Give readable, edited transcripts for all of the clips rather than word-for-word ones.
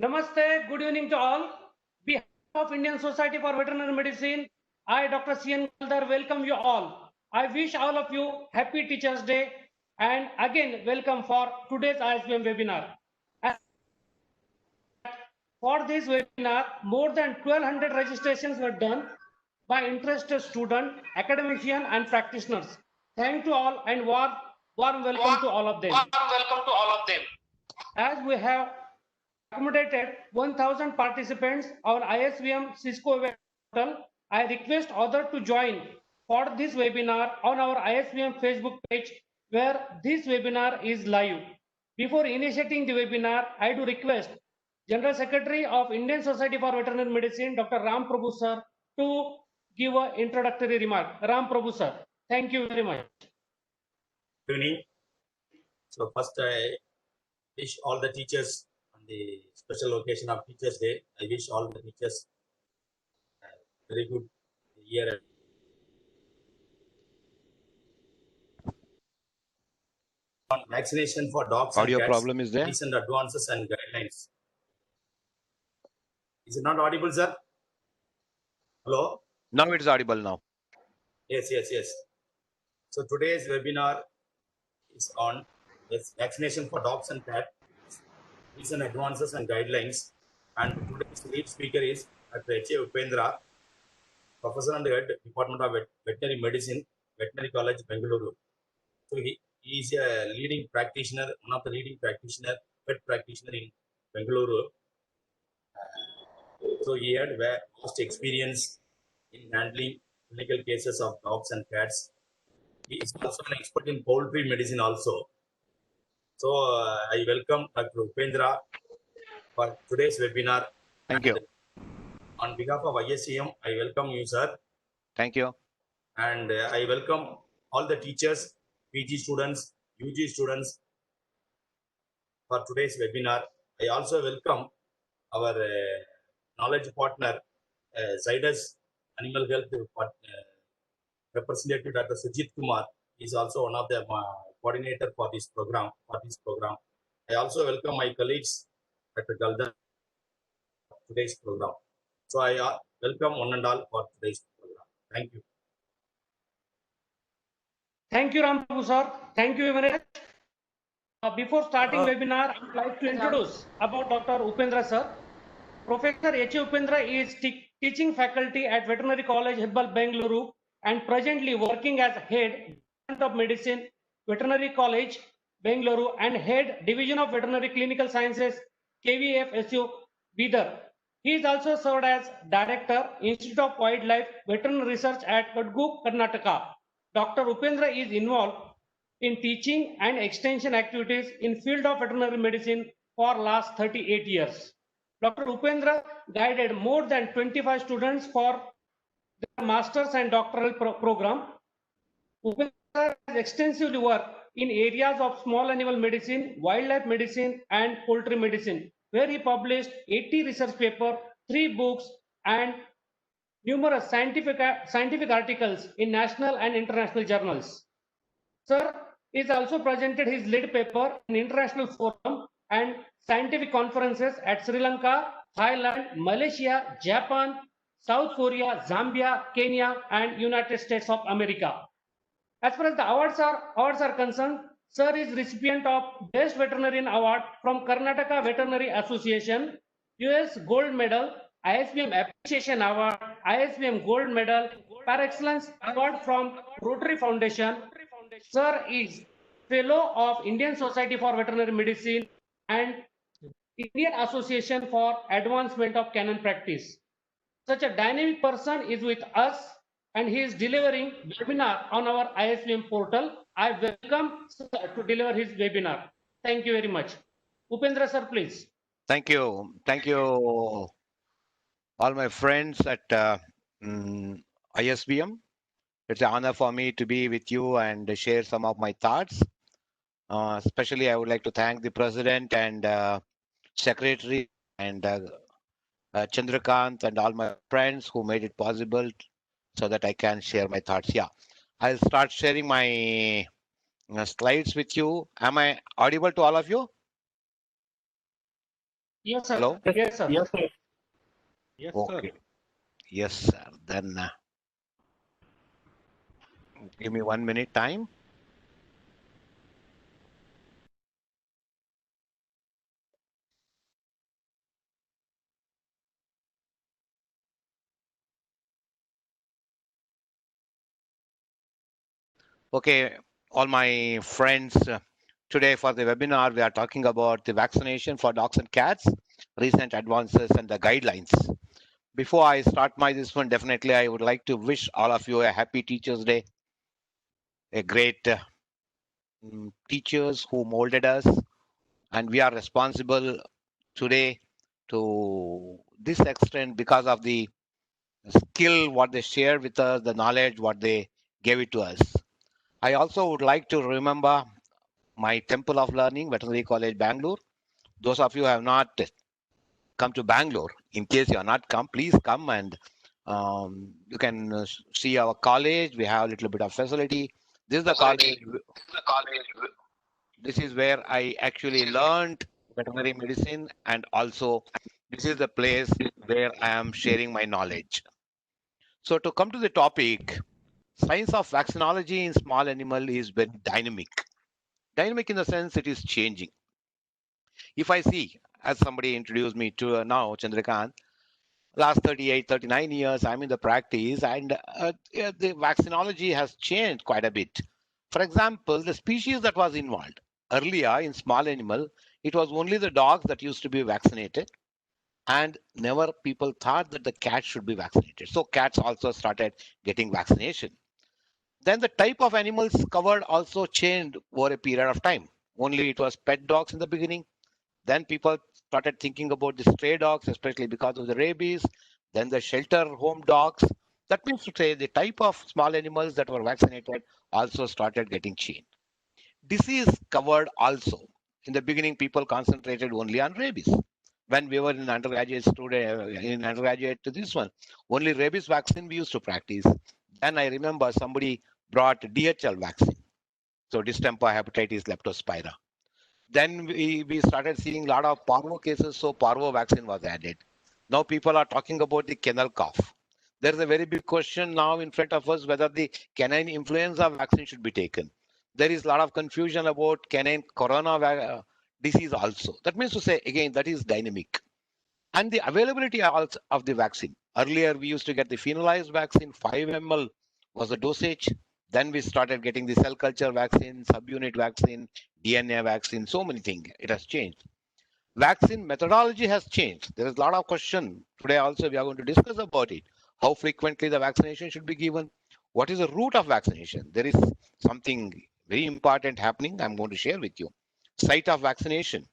Namaste, good evening to all. Behalf of Indian Society for Veterinary Medicine, I, Dr. C.N. Kaldar, welcome you all. I wish all of you happy Teachers' Day and again welcome for today's ISBM webinar. For this webinar, more than 1200 registrations were done by interested students, academicians and practitioners. Thank you all and warm welcome to all of them. As we have accommodated 1000 participants on ISVM Cisco web portal, I request others to join for this webinar on our ISVM Facebook page where this webinar is live. Before initiating the webinar, I do request General Secretary of Indian Society for Veterinary Medicine, Dr. Ram Prabhu sir, to give an introductory remark. Ram Prabhu sir, thank you very much. Good evening. So first I wish all the teachers on the special occasion of Teachers' Day, I wish all the teachers a very good year. On vaccination for dogs Audio and cats, problem is there? recent advances and guidelines. Is it not audible, sir? Hello? Now it's audible now. Yes. So today's webinar is on vaccination for dogs and cats, recent advances and guidelines. And today's lead speaker is Dr. H.A. Upendra, Professor and Head, Department of Veterinary Medicine, Veterinary College, Bengaluru. So he is a leading practitioner, one of the leading vet practitioner in Bengaluru. So he had vast experience in handling clinical cases of dogs and cats. He is also an expert in poultry medicine also. So I welcome Dr. Upendra for today's webinar. Thank you. On behalf of ISCM, I welcome you, sir. Thank you. And I welcome all the teachers, PG students, UG students for today's webinar. I also welcome our knowledge partner, Zydus Animal Health representative Dr. Sujit Kumar is also one of the coordinator for this program. I also welcome my colleagues, Dr. Galdan, for today's program. So I welcome one and all for today's program. Thank you. Thank you, Ram Prabhu sir. Thank you very much. Before starting webinar, I would like to introduce about Dr. Upendra sir. Professor H. Upendra is teaching faculty at Veterinary College, Hebbal, Bengaluru, and presently working as head of medicine, Veterinary College, Bengaluru, and head Division of Veterinary Clinical Sciences, KVFSU, Bidar. He is also served as Director, Institute of Wildlife Veterinary Research at Kadgu, Karnataka. Dr. Upendra is involved in teaching and extension activities in field of veterinary medicine for last 38 years. Dr. Upendra guided more than 25 students for their master's and doctoral program. Upendra has extensively worked in areas of small animal medicine, wildlife medicine, and poultry medicine, where he published 80 research papers, 3 books, and numerous scientific articles in national and international journals. Sir is also presented his lead paper in international forum and scientific conferences at Sri Lanka, Thailand, Malaysia, Japan, South Korea, Zambia, Kenya, and United States of America. As far as the awards are concerned, sir is recipient of Best Veterinarian Award from Karnataka Veterinary Association, US Gold Medal, ISBM Appreciation Award, ISBM Gold Medal, Par Excellence Award from Rotary Foundation. Sir is Fellow of Indian Society for Veterinary Medicine and Indian Association for Advancement of Canon Practice. Such a dynamic person is with us and he is delivering webinar on our ISVM portal. I welcome sir to deliver his webinar. Thank you very much. Upendra sir, please. Thank you. Thank you, all my friends at ISBM. It's an honor for me to be with you and share some of my thoughts. Especially, I would like to thank the president and secretary and Chandrakant and all my friends who made it possible so that I can share my thoughts. Yeah, I'll start sharing my slides with you. Am I audible to all of you? Yes, sir. Hello? Yes, sir. Yes, sir. Yes, Okay. sir. Yes, sir. Then give me 1 minute time. Okay, all my friends, today for the webinar, we are talking about the vaccination for dogs and cats, recent advances and the guidelines. Before I start this one, definitely I would like to wish all of you a happy Teachers' Day, a great teachers who molded us, and we are responsible today to this extent because of the skill what they shared with us, the knowledge what they gave it to us. I also would like to remember my Temple of Learning, Veterinary College, Bangalore. Those of you who have not come to Bangalore, in case you are not come, please come and you can see our college. We have a little bit of facility. This is the college. This is where I actually learned veterinary medicine, and also this is the place where I am sharing my knowledge. So to come to the topic, science of vaccinology in small animal is very dynamic. Dynamic in the sense it is changing. If I see, as somebody introduced me to now, Chandrakant, last 38, 39 years, I'm in the practice, and yeah, the vaccinology has changed quite a bit. For example, the species that was involved earlier in small animal, it was only the dogs that used to be vaccinated, and never people thought that the cat should be vaccinated. So cats also started getting vaccination. Then the type of animals covered also changed over a period of time. Only it was pet dogs in the beginning. Then people started thinking about the stray dogs, especially because of the rabies. Then the shelter home dogs. That means to say the type of small animals that were vaccinated also started getting changed. Disease covered also. In the beginning, people concentrated only on rabies. When we were in undergraduate student, in undergraduate to this one, only rabies vaccine we used to practice. Then I remember somebody brought DHL vaccine. So distemper hepatitis leptospira. Then we started seeing a lot of parvo cases, so parvo vaccine was added. Now people are talking about the kennel cough. There's a very big question now in front of us whether the canine influenza vaccine should be taken. There is a lot of confusion about canine corona disease also. That means to say, again, that is dynamic. And the availability also of the vaccine. Earlier, we used to get the phenolized vaccine, 5 ml was the dosage. Then we started getting the cell culture vaccine, subunit vaccine, DNA vaccine, so many things. It has changed. Vaccine methodology has changed. There is a lot of question. Today also we are going to discuss about it. How frequently the vaccination should be given? What is the route of vaccination? There is something very important happening. I'm going to share with you. Site of vaccination.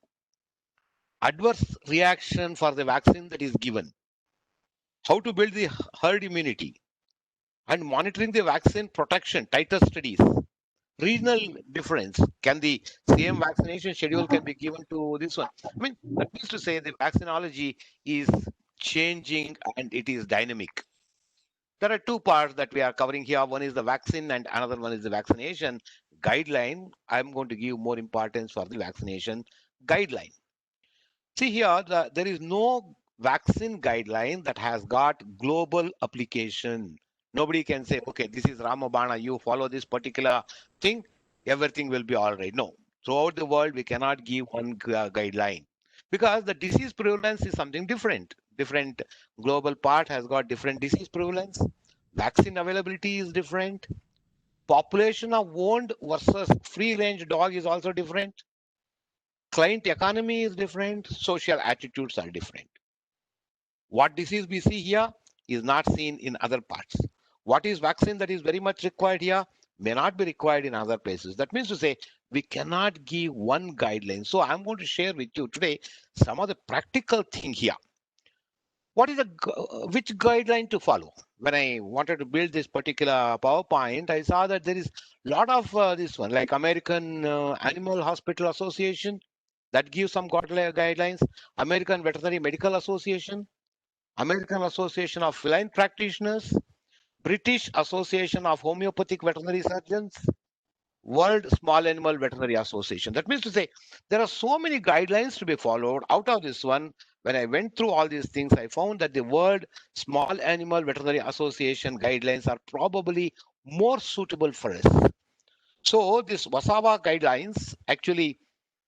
Adverse reaction for the vaccine that is given. How to build the herd immunity. And monitoring the vaccine protection, titer studies. Regional difference. Can the same vaccination schedule can be given to this one? I mean, that means to say the vaccinology is changing and it is dynamic. There are two parts that we are covering here. One is the vaccine and another one is the vaccination guideline. I'm going to give more importance for the vaccination guideline. See here, there is no vaccine guideline that has got global application. Nobody can say, okay, this is Ramabana, you follow this particular thing, everything will be all right. No, throughout the world, we cannot give one guideline because the disease prevalence is something different. Different global part has got different disease prevalence. Vaccine availability is different. Population of wound versus free range dog is also different. Client economy is different, social attitudes are different. What disease we see here is not seen in other parts. What is vaccine that is very much required here may not be required in other places. That means to say we cannot give one guideline. So I'm going to share with you today some of the practical thing here. What is which guideline to follow? When I wanted to build this particular PowerPoint, I saw that there is a lot of this one, like American Animal Hospital Association, that gives some guidelines, American Veterinary Medical Association, American Association of Feline Practitioners, British Association of Homeopathic Veterinary Surgeons, World Small Animal Veterinary Association. That means to say there are so many guidelines to be followed. Out of this one, when I went through all these things, I found that the World Small Animal Veterinary Association guidelines are probably more suitable for us. So this WASAWA guidelines, actually,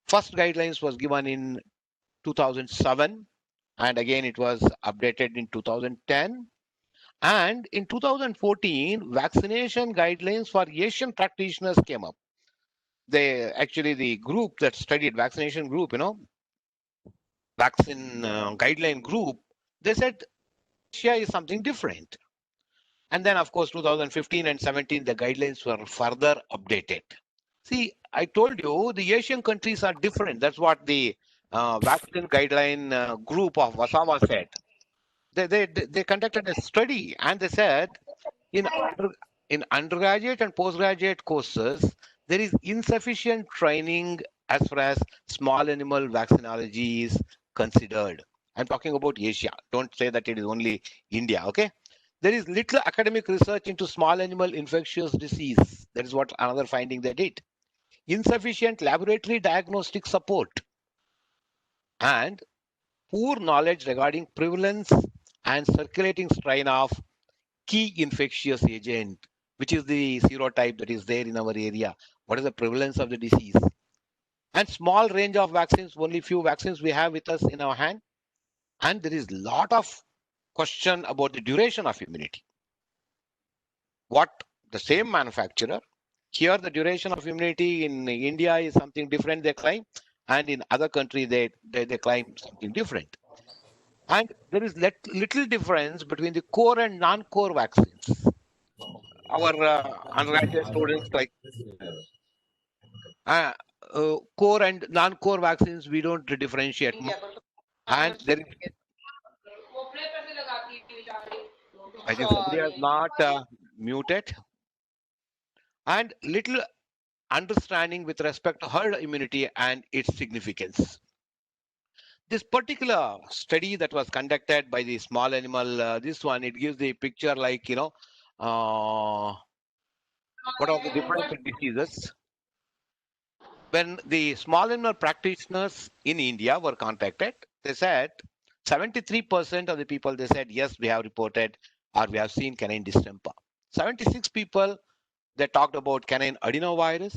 first guidelines was given in 2007, and again it was updated in 2010. And in 2014, vaccination guidelines for Asian practitioners came up. They actually, the group that studied vaccination group, vaccine guideline group, they said Asia is something different. And then, of course, 2015 and 17, the guidelines were further updated. See, I told you the Asian countries are different. That's what the vaccine guideline group of WASAWA said. They conducted a study and they said in in undergraduate and postgraduate courses, there is insufficient training as far as small animal vaccinology is considered. I'm talking about Asia. Don't say that it is only India, okay? There is little academic research into small animal infectious disease. That is what another finding they did. Insufficient laboratory diagnostic support and poor knowledge regarding prevalence and circulating strain of key infectious agent, which is the serotype that is there in our area. What is the prevalence of the disease? And small range of vaccines, only few vaccines we have with us in our hand. And there is lot of question about the duration of immunity. What the same manufacturer, here the duration of immunity in India is something different they claim, and in other countries they claim something different. And there is little difference between the core and non-core vaccines. Our undergraduate students like core and non-core vaccines, we don't differentiate. And there is, I think somebody has not muted. And little understanding with respect to herd immunity and its significance. This particular study that was conducted by the small animal, this one, it gives the picture like, what are the different diseases. When the small animal practitioners in India were contacted, they said 73% of the people, they said, yes, we have reported or we have seen canine distemper. 76 people, they talked about canine adenovirus.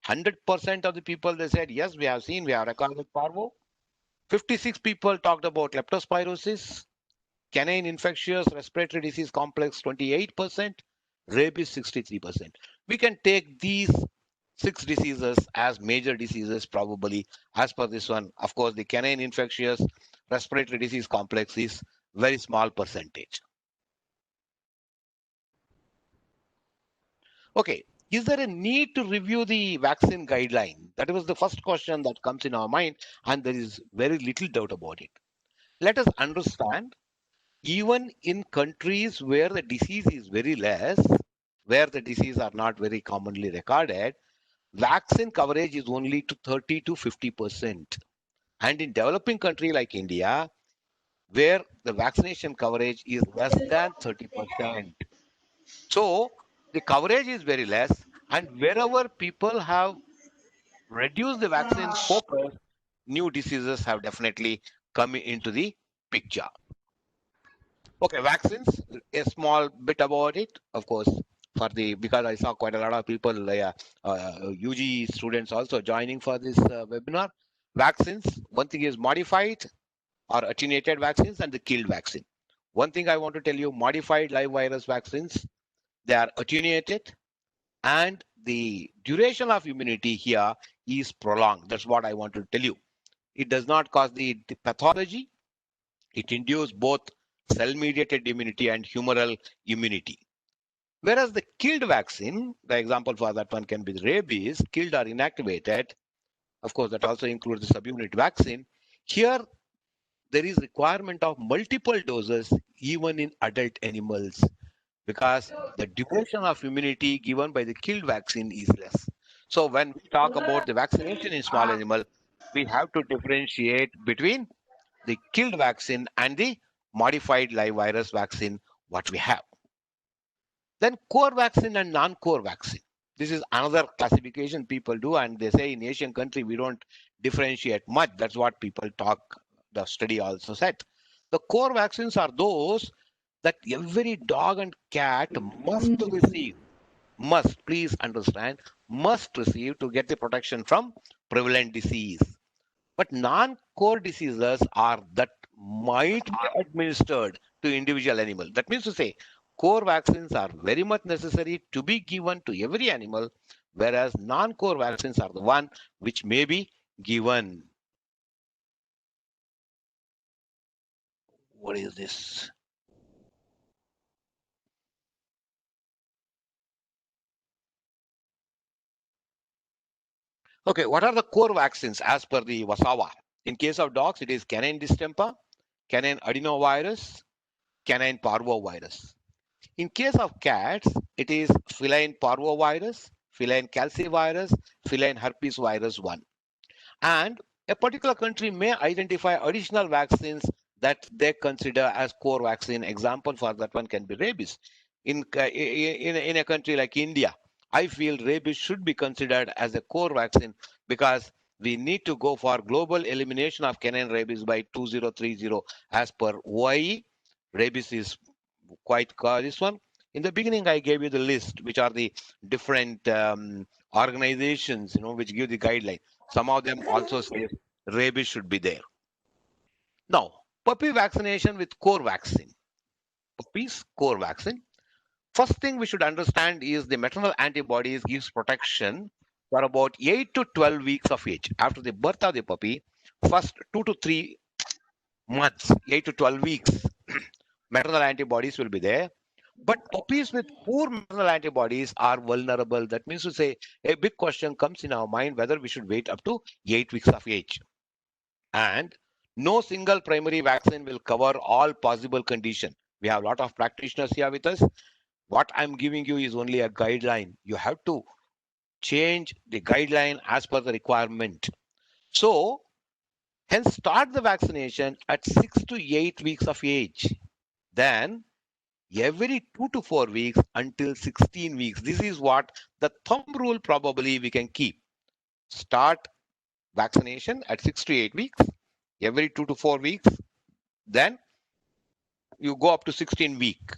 100% of the people, they said, yes, we have seen, we have recorded parvo. 56 people talked about leptospirosis, canine infectious respiratory disease complex 28%, rabies 63%. We can take these 6 diseases as major diseases probably as per this one. Of course, the canine infectious respiratory disease complex is very small percentage. Okay, is there a need to review the vaccine guideline? That was the first question that comes in our mind, and there is very little doubt about it. Let us understand, even in countries where the disease is very less, where the disease are not very commonly recorded, vaccine coverage is only to 30 to 50%. And in developing country like India, where the vaccination coverage is less than 30%. So the coverage is very less, and wherever people have reduced the vaccine focus, new diseases have definitely come into the picture. Okay, vaccines, a small bit about it, of course, because I saw quite a lot of people, UG students also joining for this webinar. Vaccines, one thing is modified or attenuated vaccines and the killed vaccine. One thing I want to tell you, modified live virus vaccines, they are attenuated and the duration of immunity here is prolonged. That's what I want to tell you. It does not cause the pathology. It induces both cell-mediated immunity and humoral immunity. Whereas the killed vaccine, the example for that one can be the rabies, killed or inactivated. Of course, that also includes the subunit vaccine. Here, there is requirement of multiple doses even in adult animals because the duration of immunity given by the killed vaccine is less. So when we talk about the vaccination in small animal, we have to differentiate between the killed vaccine and the modified live virus vaccine, what we have. Then core vaccine and non-core vaccine. This is another classification people do, and they say in Asian country we don't differentiate much. That's what people talk. The study also said. The core vaccines are those that every dog and cat must receive. Must, please understand, must receive to get the protection from prevalent disease. But non-core diseases are that might be administered to individual animal. That means to say, core vaccines are very much necessary to be given to every animal, whereas non-core vaccines are the one which may be given. What is this? Okay, what are the core vaccines as per the WASAWA? In case of dogs, it is canine distemper, canine adenovirus, canine parvovirus. In case of cats, it is feline parvovirus, feline calcivirus, feline herpes virus 1. And a particular country may identify additional vaccines that they consider as core vaccine. Example for that one can be rabies. In a country like India, I feel rabies should be considered as a core vaccine because we need to go for global elimination of canine rabies by 2030 as per OIE. Rabies is quite this one. In the beginning, I gave you the list, which are the different organizations, which give the guideline. Some of them also say rabies should be there. Now, puppy vaccination with core vaccine. Puppies, core vaccine. First thing we should understand is the maternal antibodies gives protection for about 8 to 12 weeks of age. After the birth of the puppy, first 2 to 3 months, 8 to 12 weeks, maternal antibodies will be there. But puppies with poor maternal antibodies are vulnerable. That means to say a big question comes in our mind whether we should wait up to 8 weeks of age. And no single primary vaccine will cover all possible conditions. We have a lot of practitioners here with us. What I'm giving you is only a guideline. You have to change the guideline as per the requirement. So, hence start the vaccination at 6 to 8 weeks of age. Then every 2 to 4 weeks until 16 weeks. This is what the thumb rule probably we can keep. Start vaccination at 6 to 8 weeks, every 2 to 4 weeks. Then you go up to 16 week.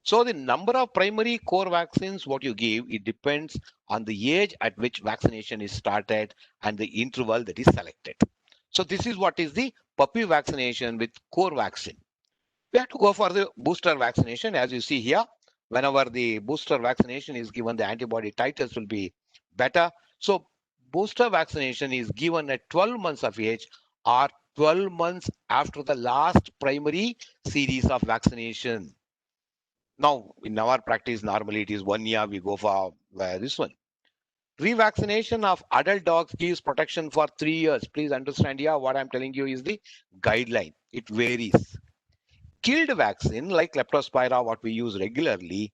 So the number of primary core vaccines what you give, it depends on the age at which vaccination is started and the interval that is selected. So this is what is the puppy vaccination with core vaccine. We have to go for the booster vaccination. As you see here, whenever the booster vaccination is given, the antibody titers will be better. So booster vaccination is given at 12 months of age or 12 months after the last primary series of vaccination. Now, in our practice, normally it is 1 year, we go for this one. Revaccination of adult dogs gives protection for 3 years. Please understand here, what I'm telling you is the guideline. It varies. Killed vaccine like Leptospira, what we use regularly,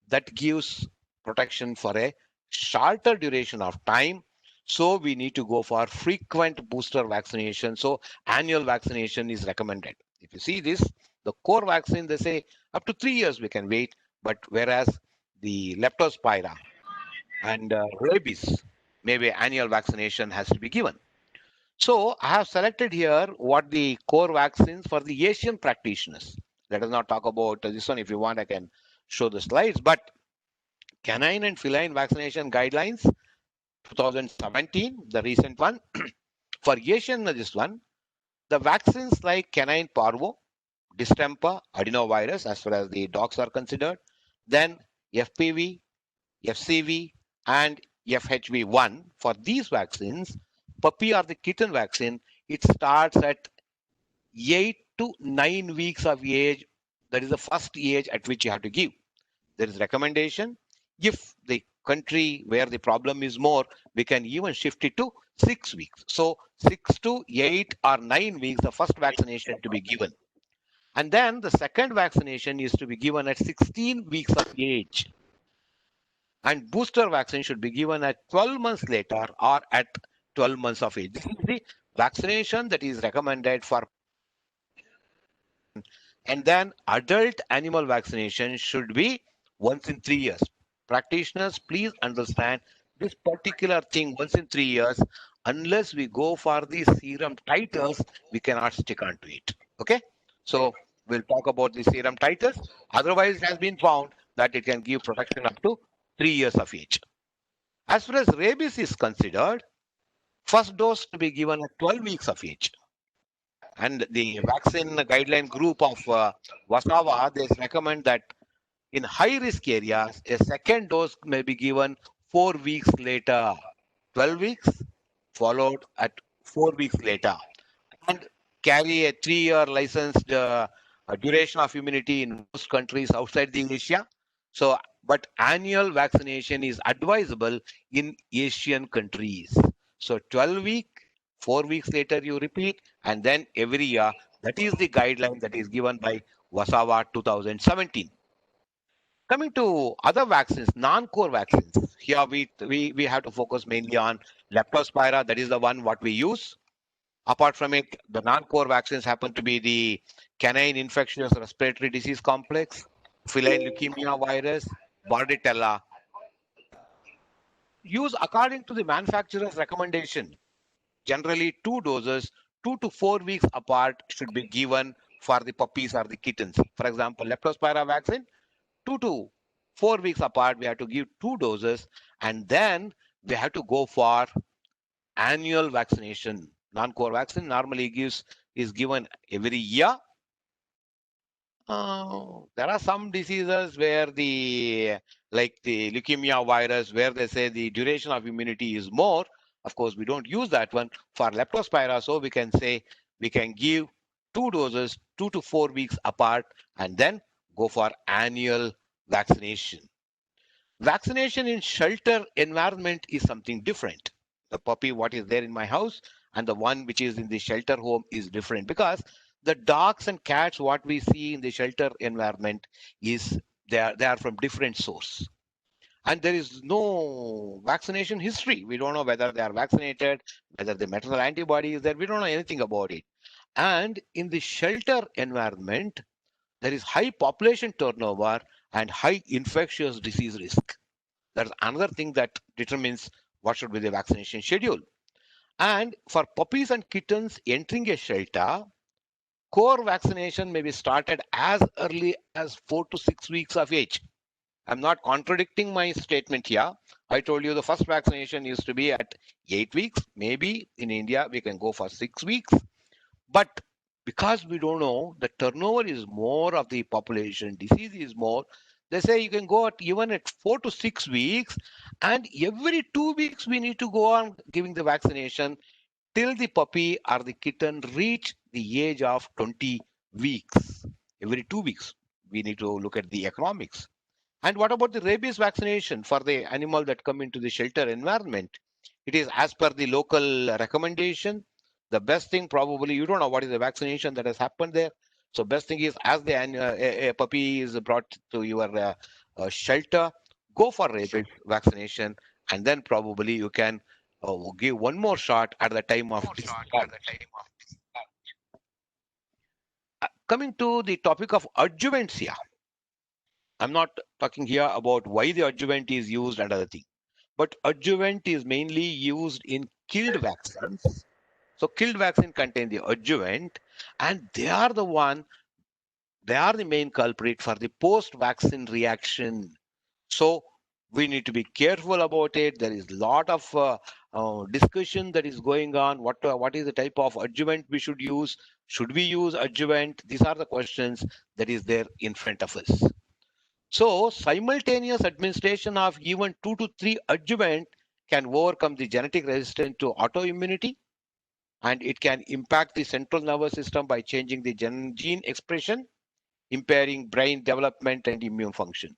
that gives protection for a shorter duration of time. So we need to go for frequent booster vaccination. So annual vaccination is recommended. If you see this, the core vaccine, they say up to 3 years we can wait. But whereas the Leptospira and rabies, maybe annual vaccination has to be given. So I have selected here what the core vaccines for the Asian practitioners. Let us not talk about this one. If you want, I can show the slides. But canine and feline vaccination guidelines, 2017, the recent one. For Asian, this one, the vaccines like canine parvo, distemper, adenovirus, as far as the dogs are considered, then FPV, FCV, and FHV1. For these vaccines, puppy or the kitten vaccine, it starts at 8 to 9 weeks of age. That is the first age at which you have to give. There is recommendation. If the country where the problem is more, we can even shift it to 6 weeks. So 6 to 8 or 9 weeks, the first vaccination to be given. And then the second vaccination is to be given at 16 weeks of age. And booster vaccine should be given at 12 months later or at 12 months of age. This is the vaccination that is recommended for. And then adult animal vaccination should be once in 3 years. practitioners, please understand this particular thing once in 3 years. Unless we go for the serum titers, we cannot stick on to it. Okay. So we'll talk about the serum titers. Otherwise, it has been found that it can give protection up to 3 years of age. As far as rabies is considered, first dose to be given at 12 weeks of age. And the vaccine guideline group of Wasawa, they recommend that in high risk areas, a second dose may be given 4 weeks later, 12 weeks, followed at 4 weeks later, and carry a 3-year licensed duration of immunity in most countries outside the Asia. So, but annual vaccination is advisable in Asian countries. So 12 week, 4 weeks later you repeat, and then every year. That is the guideline that is given by Wasawa 2017. Coming to other vaccines, non-core vaccines. Here we have to focus mainly on Leptospira. That is the one what we use. Apart from it, the non-core vaccines happen to be the canine infectious respiratory disease complex, feline leukemia virus, Bordetella. Use according to the manufacturer's recommendation. Generally, 2 doses, 2 to 4 weeks apart, should be given for the puppies or the kittens. For example, Leptospira vaccine, 2 to 4 weeks apart, we have to give 2 doses, and then we have to go for annual vaccination. Non-core vaccine normally is given every year. There are some diseases where like the leukemia virus, where they say the duration of immunity is more. Of course, we don't use that one. For Leptospira, so we can say we can give 2 doses, 2 to 4 weeks apart, and then go for annual vaccination. Vaccination in shelter environment is something different. The puppy what is there in my house and the one which is in the shelter home is different, because the dogs and cats what we see in the shelter environment is they are from different source, and there is no vaccination history. We don't know whether they are vaccinated, whether the maternal antibody is there. We don't know anything about it. And in the shelter environment, there is high population turnover and high infectious disease risk. That's another thing that determines what should be the vaccination schedule. And for puppies and kittens entering a shelter, core vaccination may be started as early as 4 to 6 weeks of age. I'm not contradicting my statement here. I told you the first vaccination used to be at 8 weeks. Maybe in India, we can go for 6 weeks. But because we don't know, the turnover is more of the population, disease is more. They say you can go at even at 4 to 6 weeks, and every 2 weeks we need to go on giving the vaccination till the puppy or the kitten reach the age of 20 weeks. Every 2 weeks, we need to look at the economics. And what about the rabies vaccination for the animal that come into the shelter environment? It is as per the local recommendation. The best thing, probably you don't know what is the vaccination that has happened there. So best thing is, as the a puppy is brought to your shelter, go for rabies vaccination, and then probably you can give one more shot at the time of discharge. Coming to the topic of adjuvants here. I'm not talking here about why the adjuvant is used and other thing, but adjuvant is mainly used in killed vaccines. So killed vaccine contain the adjuvant, and they are the main culprit for the post-vaccine reaction. So we need to be careful about it. There is a lot of discussion that is going on. What is the type of adjuvant we should use? Should we use adjuvant? These are the questions that is there in front of us. So simultaneous administration of even 2 to 3 adjuvant can overcome the genetic resistance to autoimmunity, and it can impact the central nervous system by changing the gene expression, impairing brain development and immune function.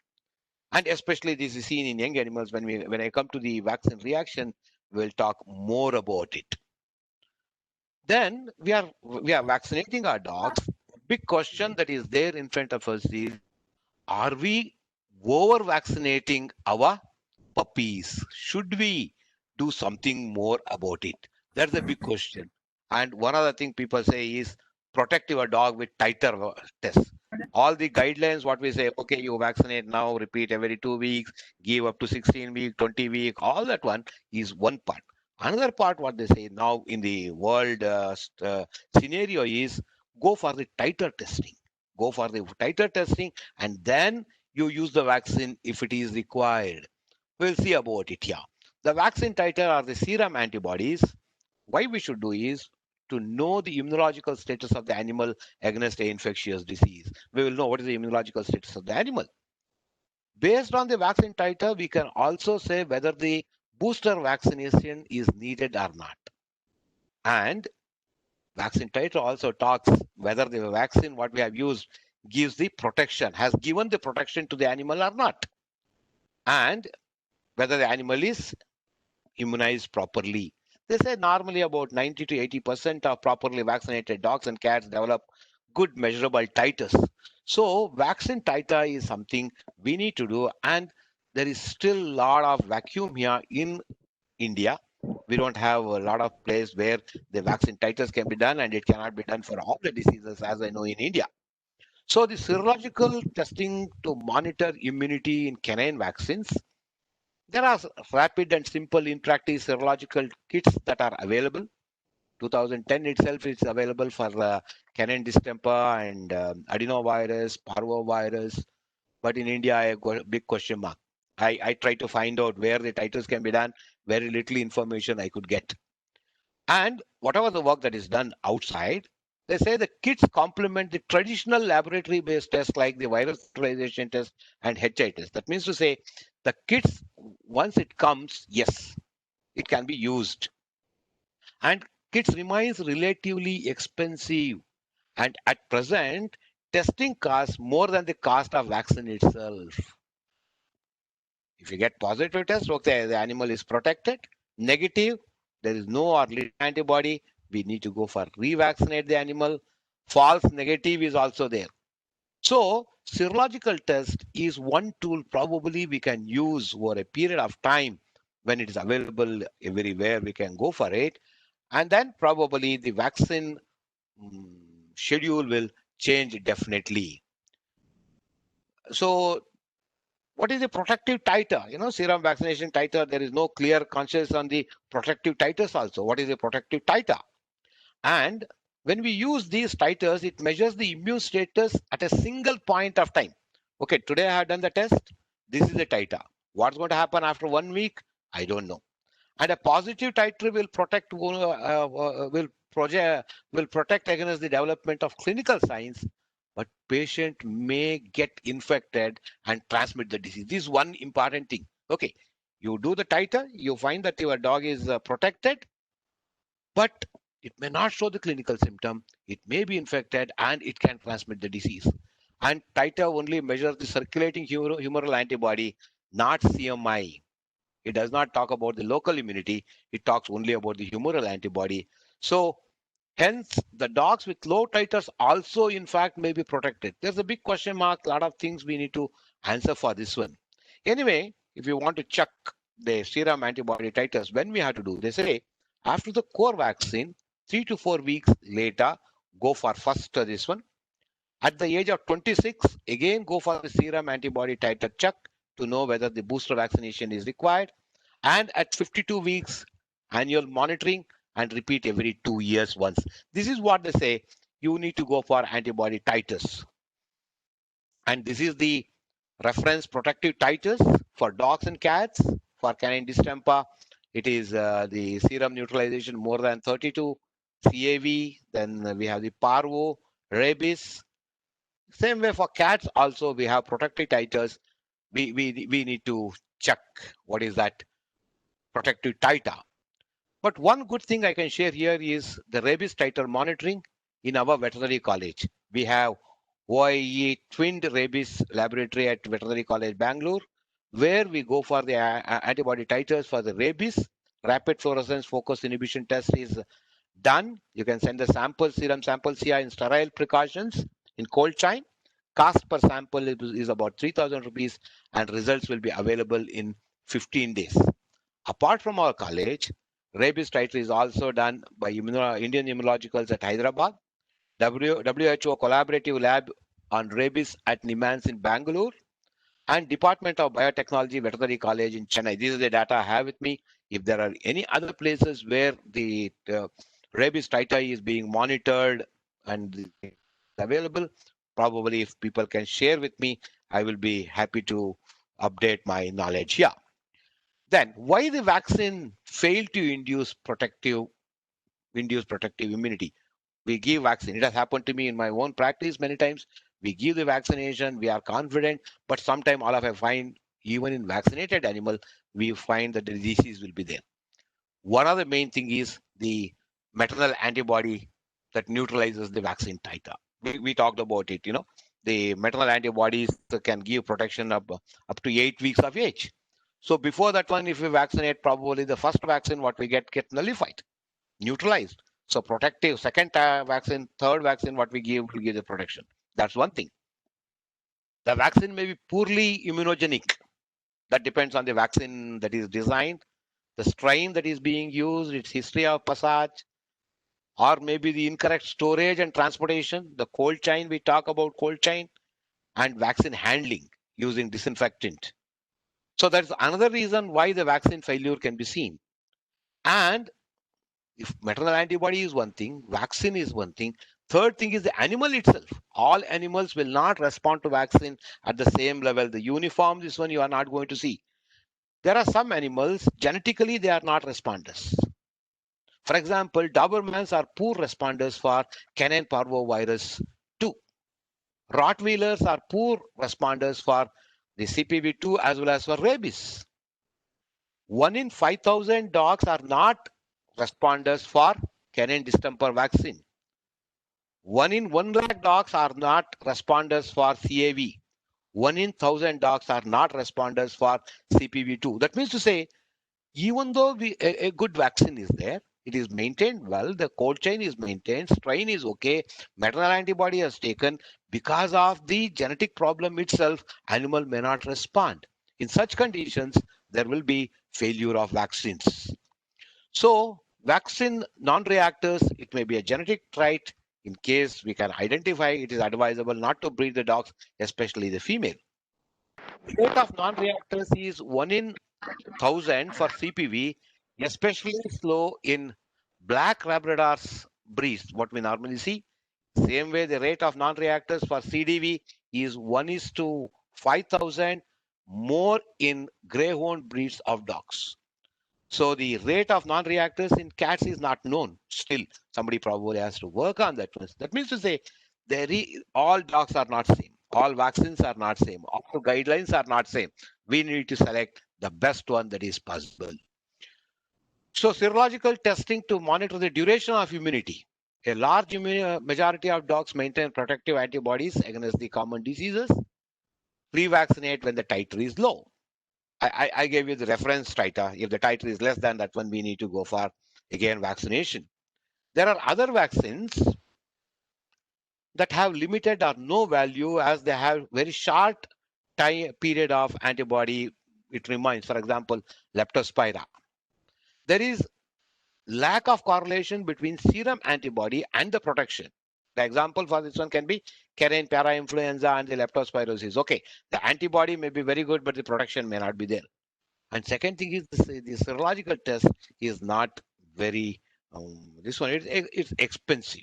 And especially this is seen in young animals. When I come to the vaccine reaction, we'll talk more about it. Then we are vaccinating our dogs. Big question that is there in front of us is, are we over vaccinating our puppies? Should we do something more about it? That's a big question. And one other thing people say is protect your dog with tighter tests. All the guidelines, what we say, okay, you vaccinate now, repeat every 2 weeks, give up to 16 week, 20 week, all that one is one part. Another part, what they say now in the world scenario is go for the titer testing. Go for the titer testing and then you use the vaccine if it is required. We'll see about it here. The vaccine titer are the serum antibodies. Why we should do is to know the immunological status of the animal against a infectious disease. We will know what is the immunological status of the animal. Based on the vaccine titer, we can also say whether the booster vaccination is needed or not. And vaccine titer also talks whether the vaccine what we have used gives the protection, has given the protection to the animal or not. And whether the animal is immunized properly. They say normally about 90 to 80% of properly vaccinated dogs and cats develop good measurable titers. So vaccine titer is something we need to do, and there is still a lot of vacuum here in India. We don't have a lot of place where the vaccine titers can be done, and it cannot be done for all the diseases as I know in India. So the serological testing to monitor immunity in canine vaccines, there are rapid and simple in practice serological kits that are available. 2010 itself is available for canine distemper and adenovirus, parvovirus. But in India, I got a big question mark. I tried to find out where the titles can be done. Very little information I could get. And whatever the work that is done outside, they say the kits complement the traditional laboratory-based tests like the virus neutralization test and HI test. That means to say the kits, once it comes, yes, it can be used. And kits remains relatively expensive. And at present, testing costs more than the cost of vaccine itself. If you get positive test, okay, the animal is protected. Negative, there is no or little antibody. We need to go for revaccinate the animal. False negative is also there. So serological test is one tool probably we can use over a period of time when it is available everywhere. We can go for it. And then probably the vaccine schedule will change definitely. So what is the protective titer? You know, serum vaccination titer, there is no clear conscience on the protective titers also. What is the protective titer? And when we use these titers, it measures the immune status at a single point of time. Okay, today I have done the test. This is the titer. What's going to happen after 1 week? I don't know. And a positive titer will protect will protect against the development of clinical signs, but patient may get infected and transmit the disease. This is one important thing. Okay, you do the titer, you find that your dog is protected, but it may not show the clinical symptom. It may be infected and it can transmit the disease. And titer only measures the circulating humoral antibody, not CMI. It does not talk about the local immunity. It talks only about the humoral antibody. So hence, the dogs with low titers also, in fact, may be protected. There's a big question mark, a lot of things we need to answer for this one. Anyway, if you want to check the serum antibody titers, when we have to do, they say after the core vaccine, 3 to 4 weeks later, go for first this one. At the age of 26, again go for the serum antibody titer check to know whether the booster vaccination is required. And at 52 weeks, annual monitoring and repeat every 2 years once. This is what they say you need to go for antibody titers. And this is the reference protective titers for dogs and cats. For canine distemper, it is the serum neutralization more than 32, CAV, then we have the parvo, rabies. Same way for cats also we have protective titers. We need to check what is that protective titer. But one good thing I can share here is the rabies titer monitoring in our veterinary college. We have OIE twinned rabies laboratory at Veterinary College Bangalore, where we go for the antibody titers for the rabies. Rapid fluorescence focus inhibition test is done. You can send the sample, serum samples here in sterile precautions in cold chain. Cost per sample is about 3,000 rupees and results will be available in 15 days. Apart from our college, rabies titer is also done by Indian Immunologicals at Hyderabad. WHO collaborative lab on rabies at NIMANS in Bangalore and Department of Biotechnology Veterinary College in Chennai. This is the data I have with me. If there are any other places where the rabies titer is being monitored and available, probably if people can share with me, I will be happy to update my knowledge here. Then, why the vaccine failed to induce protective immunity? We give vaccine. It has happened to me in my own practice many times. We give the vaccination, we are confident, but sometimes all of us find, even in vaccinated animal, we find that the disease will be there. One of the main thing is the maternal antibody that neutralizes the vaccine titer. We talked about it, the maternal antibodies can give protection up to 8 weeks of age. So before that one, if we vaccinate, probably the first vaccine what we get nullified, neutralized. So protective, second vaccine, third vaccine, what we give will give the protection. That's one thing. The vaccine may be poorly immunogenic. That depends on the vaccine that is designed, the strain that is being used, its history of passage, or maybe the incorrect storage and transportation, the cold chain, we talk about cold chain, and vaccine handling using disinfectant. So that's another reason why the vaccine failure can be seen. And if maternal antibody is one thing, vaccine is one thing. Third thing is the animal itself. All animals will not respond to vaccine at the same level. The uniform, this one you are not going to see. There are some animals, genetically, they are not responders. For example, Dobermans are poor responders for canine parvovirus 2. Rottweilers are poor responders for the CPV2 as well as for rabies. 1 in 5,000 dogs are not responders for canine distemper vaccine. 1 in 1 lakh dogs are not responders for CAV. 1 in 1,000 dogs are not responders for CPV2. That means to say, even though a good vaccine is there, it is maintained well, the cold chain is maintained, strain is okay, maternal antibody is taken, because of the genetic problem itself, animal may not respond. In such conditions, there will be failure of vaccines. So vaccine non-reactors, it may be a genetic trait. In case we can identify, it is advisable not to breed the dogs, especially the female. The rate of non-reactors is 1 in 1,000 for CPV, especially slow in black Labradors breeds, what we normally see. Same way, the rate of non-reactors for CDV is 1:5,000, more in greyhound breeds of dogs. So the rate of non-reactors in cats is not known. Still, somebody probably has to work on that. That means to say, all dogs are not same. All vaccines are not same. All guidelines are not same. We need to select the best one that is possible. So serological testing to monitor the duration of immunity. A large majority of dogs maintain protective antibodies against the common diseases. Pre-vaccinate when the titer is low. I gave you the reference titer. If the titer is less than that one, we need to go for, again, vaccination. There are other vaccines that have limited or no value as they have very short time period of antibody. It remains, for example, Leptospira. There is lack of correlation between serum antibody and the protection. The example for this one can be canine parainfluenza and the leptospirosis. Okay, the antibody may be very good, but the protection may not be there. And second thing is the serological test is not very, this one, it's expensive.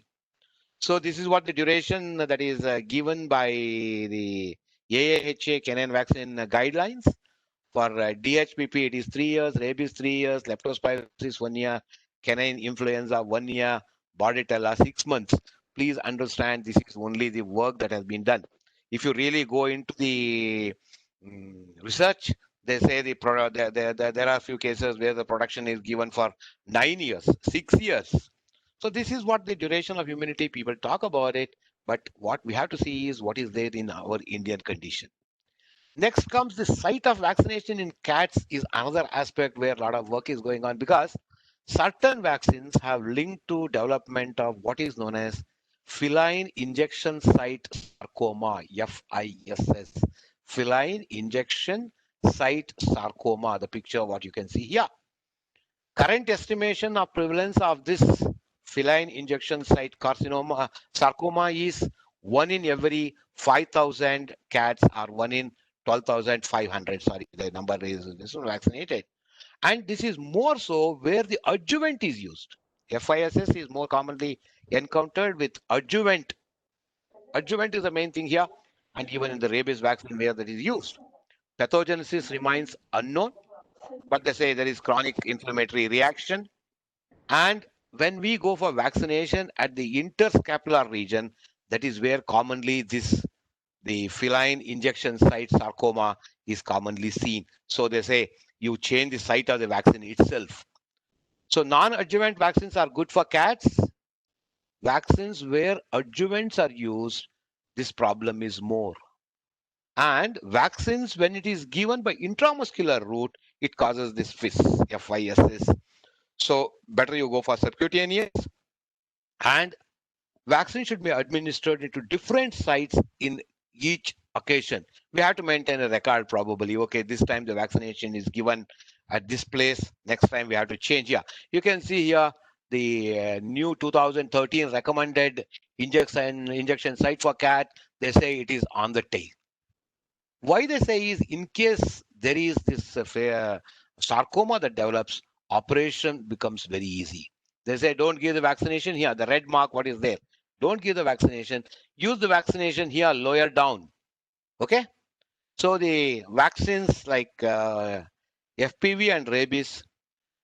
So this is what the duration that is given by the AAHA canine vaccine guidelines. For DHPP, it is 3 years, rabies 3 years, leptospirosis 1 year, canine influenza 1 year, Bordetella 6 months. Please understand, this is only the work that has been done. If you really go into the research, they say there are a few cases where the production is given for 9 years, 6 years. So this is what the duration of immunity, people talk about it, but what we have to see is what is there in our Indian condition. Next comes the site of vaccination in cats is another aspect where a lot of work is going on, because certain vaccines have linked to development of what is known as feline injection site sarcoma, FISS, feline injection site sarcoma, the picture what you can see here. Current estimation of prevalence of this feline injection site carcinoma sarcoma is 1 in every 5,000 cats or 1 in 12,500. Sorry, the number is this one vaccinated. And this is more so where the adjuvant is used. FISS is more commonly encountered with adjuvant. Adjuvant is the main thing here, and even in the rabies vaccine where that is used. Pathogenesis remains unknown, but they say there is chronic inflammatory reaction. And when we go for vaccination at the interscapular region, that is where commonly the feline injection site sarcoma is commonly seen. So they say you change the site of the vaccine itself. So non-adjuvant vaccines are good for cats. Vaccines where adjuvants are used, this problem is more. And vaccines, when it is given by intramuscular route, it causes this FISS. So better you go for subcutaneous. And vaccine should be administered into different sites in each occasion. We have to maintain a record probably. Okay, this time the vaccination is given at this place. Next time we have to change. Yeah, you can see here the new 2013 recommended injection site for cat. They say it is on the tail. Why they say is in case there is this sarcoma that develops, operation becomes very easy. They say don't give the vaccination here. The red mark, what is there? Don't give the vaccination. Use the vaccination here lower down. Okay. So the vaccines like FPV and rabies,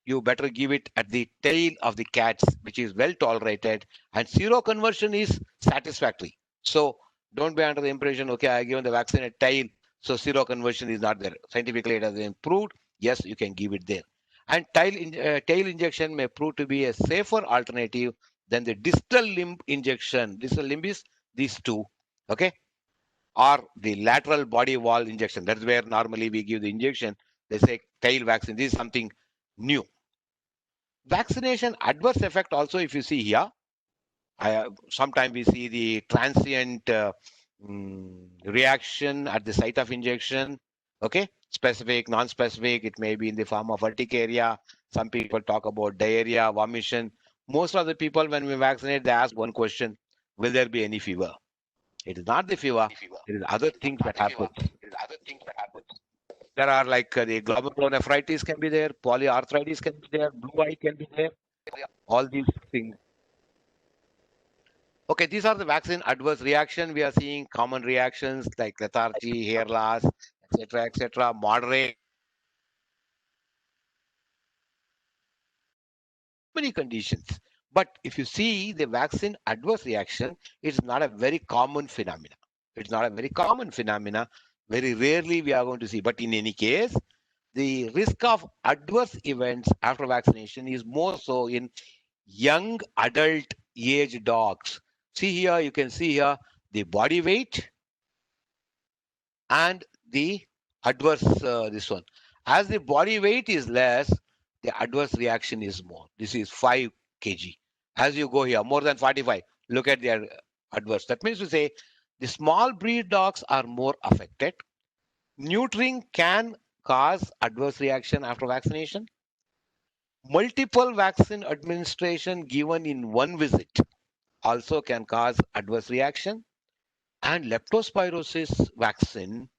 you better give it at the tail of the cats, which is well tolerated, and seroconversion is satisfactory. So don't be under the impression, okay, I given the vaccine at tail, so seroconversion is not there. Scientifically, it has been proved. Yes, you can give it there. And tail injection may prove to be a safer alternative than the distal limb injection. Distal limb is these two, okay, or the lateral body wall injection. That's where normally we give the injection. They say tail vaccine. This is something new. Vaccination adverse effect also, if you see here, sometimes we see the transient reaction at the site of injection. Okay, specific, non-specific, it may be in the form of urticaria. Some people talk about diarrhea, vomition. Most of the people, when we vaccinate, they ask one question: will there be any fever? It is not the fever. It is other things that happen. There are like the glomerulonephritis can be there, polyarthritis can be there, blue eye can be there. All these things. Okay, these are the vaccine adverse reaction. We are seeing common reactions like lethargy, hair loss, etc., moderate. Many conditions. But if you see the vaccine adverse reaction, it's not a very common phenomena. It's not a very common phenomena. Very rarely we are going to see. But in any case, the risk of adverse events after vaccination is more so in young adult age dogs. See here, you can see here the body weight and the adverse this one. As the body weight is less, the adverse reaction is more. This is 5 kg. As you go here, more than 45, look at the adverse. That means to say the small breed dogs are more affected. Neutering can cause adverse reaction after vaccination. Multiple vaccine administration given in one visit also can cause adverse reaction. And leptospirosis vaccine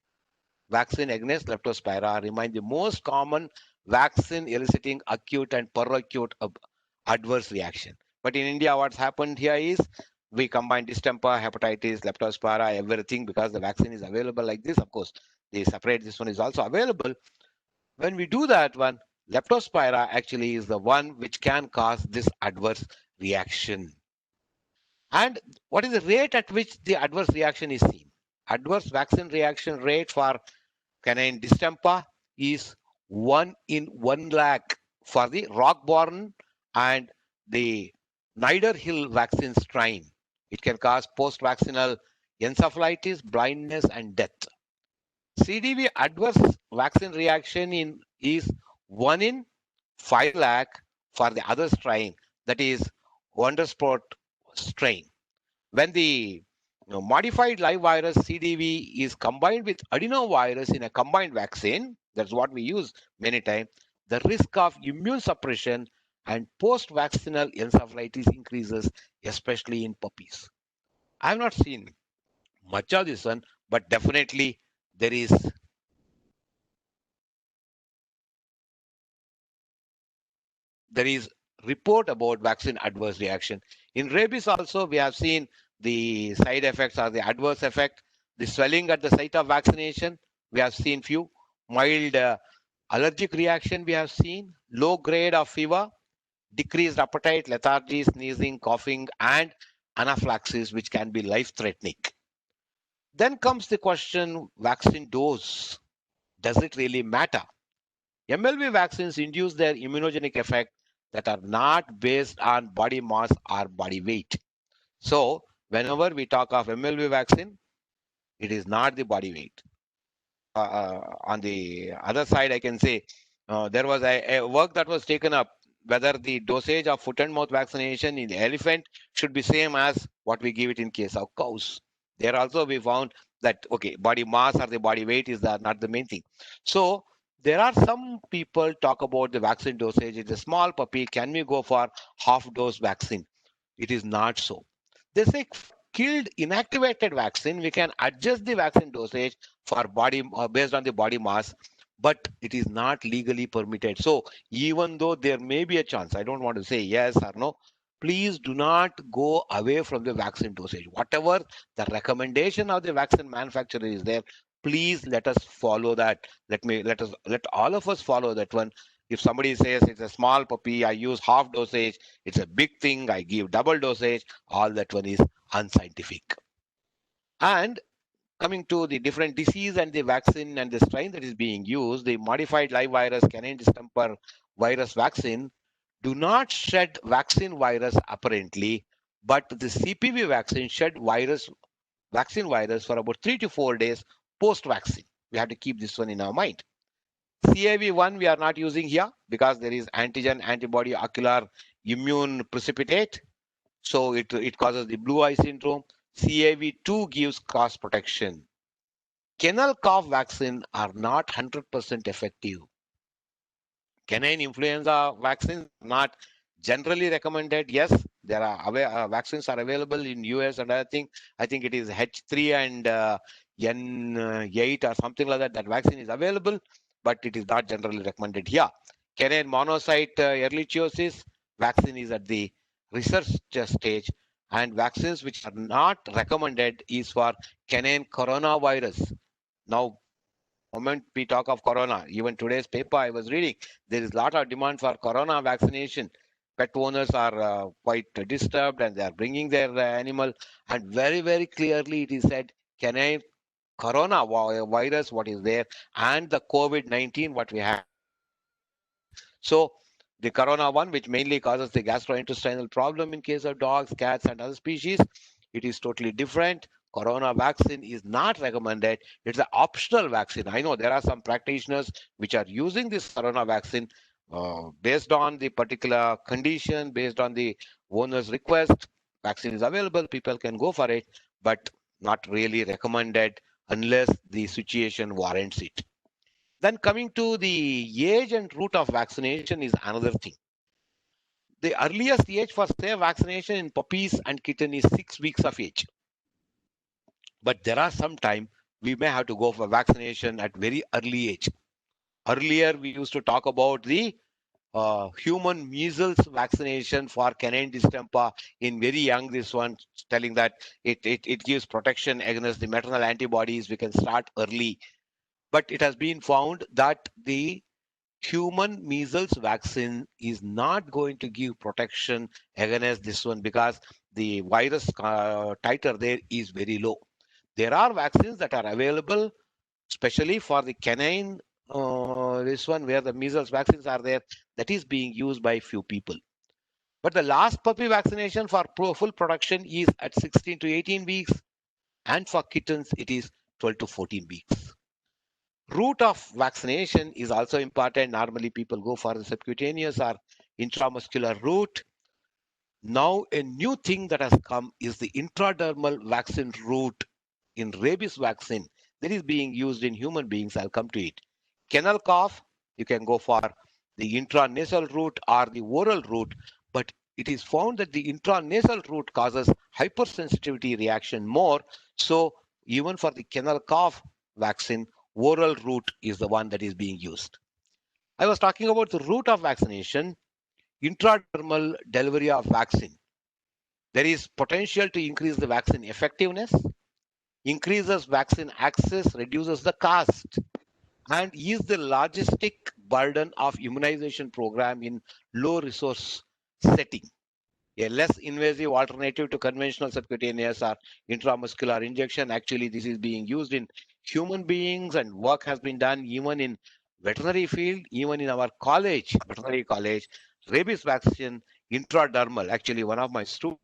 against leptospira remain the most common vaccine eliciting acute and peracute adverse reaction. But in India, what's happened here is we combine distemper, hepatitis, leptospira, everything because the vaccine is available like this. Of course, they separate. This one is also available. When we do that one, leptospira actually is the one which can cause this adverse reaction. And what is the rate at which the adverse reaction is seen? Adverse vaccine reaction rate for canine distemper is 1 in 1 lakh for the Rockborn and the Niederhill vaccine strain. It can cause post-vaccinal encephalitis, blindness, and death. CDV adverse vaccine reaction is 1 in 5 lakh for the other strain, that is Wondersport strain. When the modified live virus CDV is combined with adenovirus in a combined vaccine, that's what we use many times, the risk of immune suppression and post-vaccinal encephalitis increases, especially in puppies. I have not seen much of this one, but definitely there is report about vaccine adverse reaction. In rabies also, we have seen the side effects or the adverse effect, the swelling at the site of vaccination. We have seen few mild allergic reaction. We have seen low grade of fever, decreased appetite, lethargy, sneezing, coughing, and anaphylaxis, which can be life-threatening. Then comes the question: vaccine dose. Does it really matter? MLV vaccines induce their immunogenic effect that are not based on body mass or body weight. So, whenever we talk of MLV vaccine, it is not the body weight. On the other side, I can say there was a work that was taken up whether the dosage of foot and mouth vaccination in the elephant should be same as what we give it in case of cows. There also we found that okay, body mass or the body weight is not the main thing. So there are some people talk about the vaccine dosage. It's a small puppy. Can we go for half dose vaccine? It is not so. They say killed inactivated vaccine, we can adjust the vaccine dosage for body based on the body mass, but it is not legally permitted. So even though there may be a chance, I don't want to say yes or no, please do not go away from the vaccine dosage. Whatever the recommendation of the vaccine manufacturer is there, please let us follow that. Let all of us follow that one. If somebody says it's a small puppy, I use half dosage, it's a big thing, I give double dosage, all that one is unscientific. And coming to the different disease and the vaccine and the strain that is being used, the modified live virus canine distemper virus vaccine do not shed vaccine virus apparently, but the CPV vaccine shed vaccine virus for about 3 to 4 days post vaccine. We have to keep this one in our mind. CAV1 we are not using here because there is antigen antibody ocular immune precipitate. So it causes the blue eye syndrome. CAV2 gives cross protection. Kennel cough vaccine are not 100% effective. Canine influenza vaccines not generally recommended. Yes, there are vaccines are available in US and other thing. I think it is H3 and N8 or something like that. That vaccine is available, but it is not generally recommended here. Canine monocyte ehrlichiosis vaccine is at the research stage, and vaccines which are not recommended is for canine coronavirus. Now, moment we talk of corona, even today's paper I was reading, there is a lot of demand for corona vaccination. Pet owners are quite disturbed and they are bringing their animal, and very, very clearly it is said canine corona virus, what is there, and the COVID-19, what we have. So the corona one, which mainly causes the gastrointestinal problem in case of dogs, cats, and other species, it is totally different. Corona vaccine is not recommended. It's an optional vaccine. I know there are some practitioners which are using this corona vaccine based on the particular condition, based on the owner's request. Vaccine is available, people can go for it, but not really recommended unless the situation warrants it. Then coming to the age and route of vaccination is another thing. The earliest age for safe vaccination in puppies and kitten is 6 weeks of age. But there are some time we may have to go for vaccination at very early age. Earlier, we used to talk about the human measles vaccination for canine distemper in very young. This one telling that it gives protection against the maternal antibodies. We can start early. But it has been found that the human measles vaccine is not going to give protection against this one because the virus titer there is very low. There are vaccines that are available, especially for the canine, this one where the measles vaccines are there, that is being used by few people. But the last puppy vaccination for full production is at 16 to 18 weeks. And for kittens, it is 12 to 14 weeks. Route of vaccination is also important. Normally, people go for the subcutaneous or intramuscular route. Now, a new thing that has come is the intradermal vaccine route in rabies vaccine that is being used in human beings. I'll come to it. Kennel cough, you can go for the intranasal route or the oral route, but it is found that the intranasal route causes hypersensitivity reaction more. So even for the kennel cough vaccine, oral route is the one that is being used. I was talking about the route of vaccination, intradermal delivery of vaccine. There is potential to increase the vaccine effectiveness, increases vaccine access, reduces the cost, and ease the logistic burden of immunization program in low resource setting. A less invasive alternative to conventional subcutaneous or intramuscular injection. Actually, this is being used in human beings, and work has been done even in veterinary field, even in our college, veterinary college. Rabies vaccine intradermal. Actually, one of my students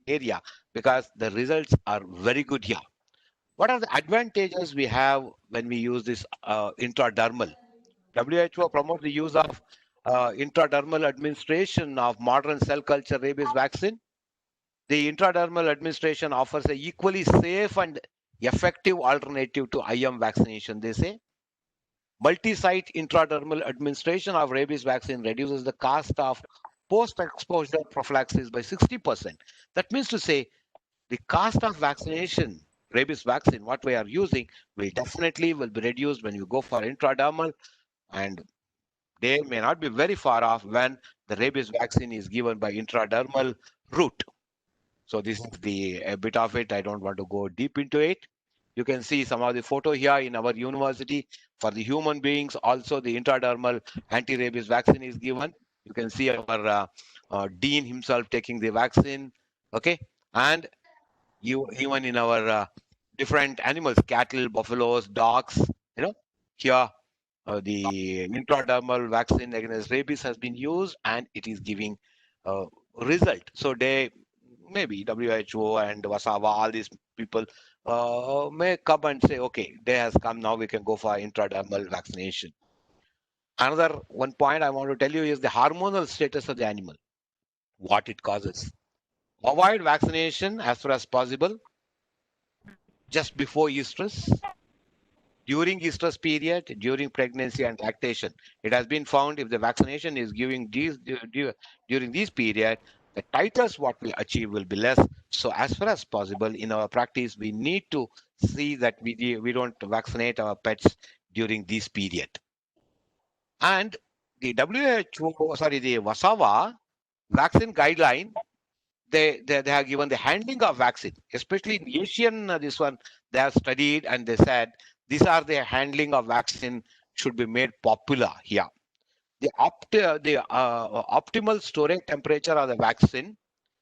area because the results are very good here. What are the advantages we have when we use this intradermal? WHO promotes the use of intradermal administration of modern cell culture rabies vaccine. The intradermal administration offers a equally safe and effective alternative to IM vaccination, they say. Multi-site intradermal administration of rabies vaccine reduces the cost of post-exposure prophylaxis by 60%. That means to say the cost of vaccination, rabies vaccine, what we are using, will be reduced when you go for intradermal, and they may not be very far off when the rabies vaccine is given by intradermal route. So this is the a bit of it. I don't want to go deep into it. You can see some of the photo here in our university. For the human beings, also the intradermal anti-rabies vaccine is given. You can see our dean himself taking the vaccine. Okay, and even in our different animals, cattle, buffaloes, dogs, here the intradermal vaccine against rabies has been used and it is giving result. So they maybe WHO and Wasawa, all these people may come and say, okay, day has come, now we can go for intradermal vaccination. Another one point I want to tell you is the hormonal status of the animal, what it causes. Avoid vaccination as far as possible just before estrus, during estrus period, during pregnancy and lactation. It has been found if the vaccination is giving these during this period, the titers what we achieve will be less. So as far as possible in our practice, we need to see that we don't vaccinate our pets during this period. And the WHO, sorry, the Wasawa vaccine guideline, they have given the handling of vaccine, especially in Asian, this one, they have studied and they said, these are the handling of vaccine should be made popular here. The optimal storage temperature of the vaccine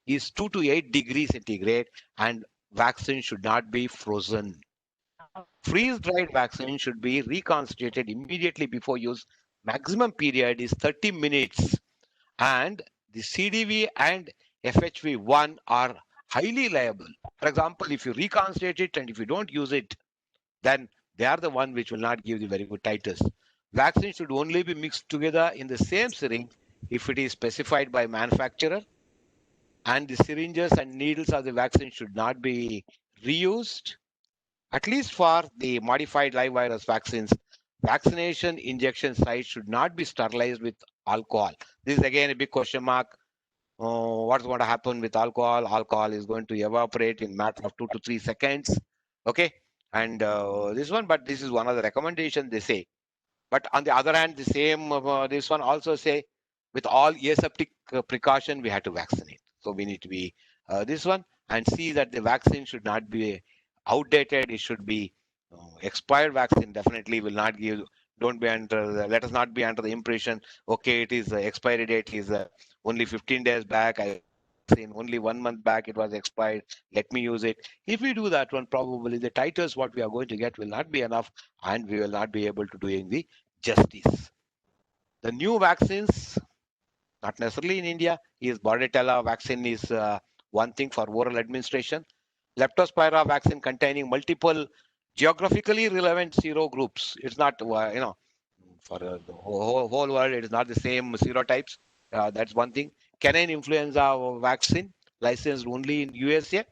is 2 to 8 degrees centigrade, and vaccine should not be frozen. Freeze-dried vaccine should be reconstituted immediately before use. Maximum period is 30 minutes, and the CDV and FHV1 are highly liable. For example, if you reconstitute it and if you don't use it, then they are the one which will not give the very good titers. Vaccine should only be mixed together in the same syringe if it is specified by manufacturer, and the syringes and needles of the vaccine should not be reused. At least for the modified live virus vaccines, vaccination injection sites should not be sterilized with alcohol. This is again a big question mark. What's going to happen with alcohol? Alcohol is going to evaporate in matter of 2 to 3 seconds. Okay, and this one, but this is one of the recommendations they say. But on the other hand, the same this one also say with all aseptic precaution we have to vaccinate. So we need to be this one and see that the vaccine should not be outdated. It should be expired vaccine. Definitely will not give. Don't be under. Let us not be under the impression. Okay, it is expiry date is only 15 days back. I seen only 1 month back it was expired. Let me use it. If we do that one, probably the titers what we are going to get will not be enough, and we will not be able to doing the justice. The new vaccines, not necessarily in India, is Bordetella vaccine is one thing for oral administration. Leptospira vaccine containing multiple geographically relevant serogroups. It's not, for the whole world, it is not the same serotypes. That's one thing. Canine influenza vaccine licensed only in USA.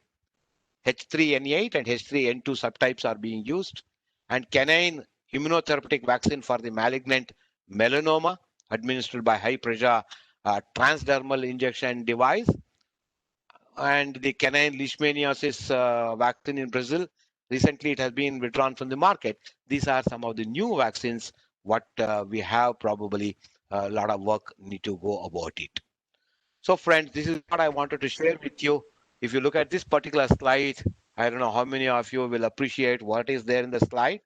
H3N8 and H3N2 subtypes are being used. And canine immunotherapeutic vaccine for the malignant melanoma administered by high pressure transdermal injection device. and the canine leishmaniasis vaccine in Brazil. Recently, it has been withdrawn from the market. These are some of the new vaccines. What we have probably a lot of work need to go about it. So, friends, this is what I wanted to share with you. If you look at this particular slide, I don't know how many of you will appreciate what is there in the slide.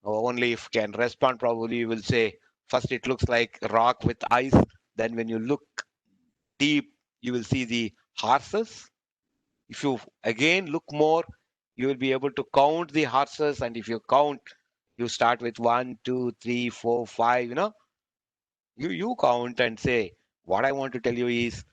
Only if can respond, probably you will say, first it looks like rock with eyes. Then when you look deep, you will see the horses. If you again look more, you will be able to count the horses. And if you count, you start with 1, 2, 3, 4, 5, you count and say, what I want to tell you is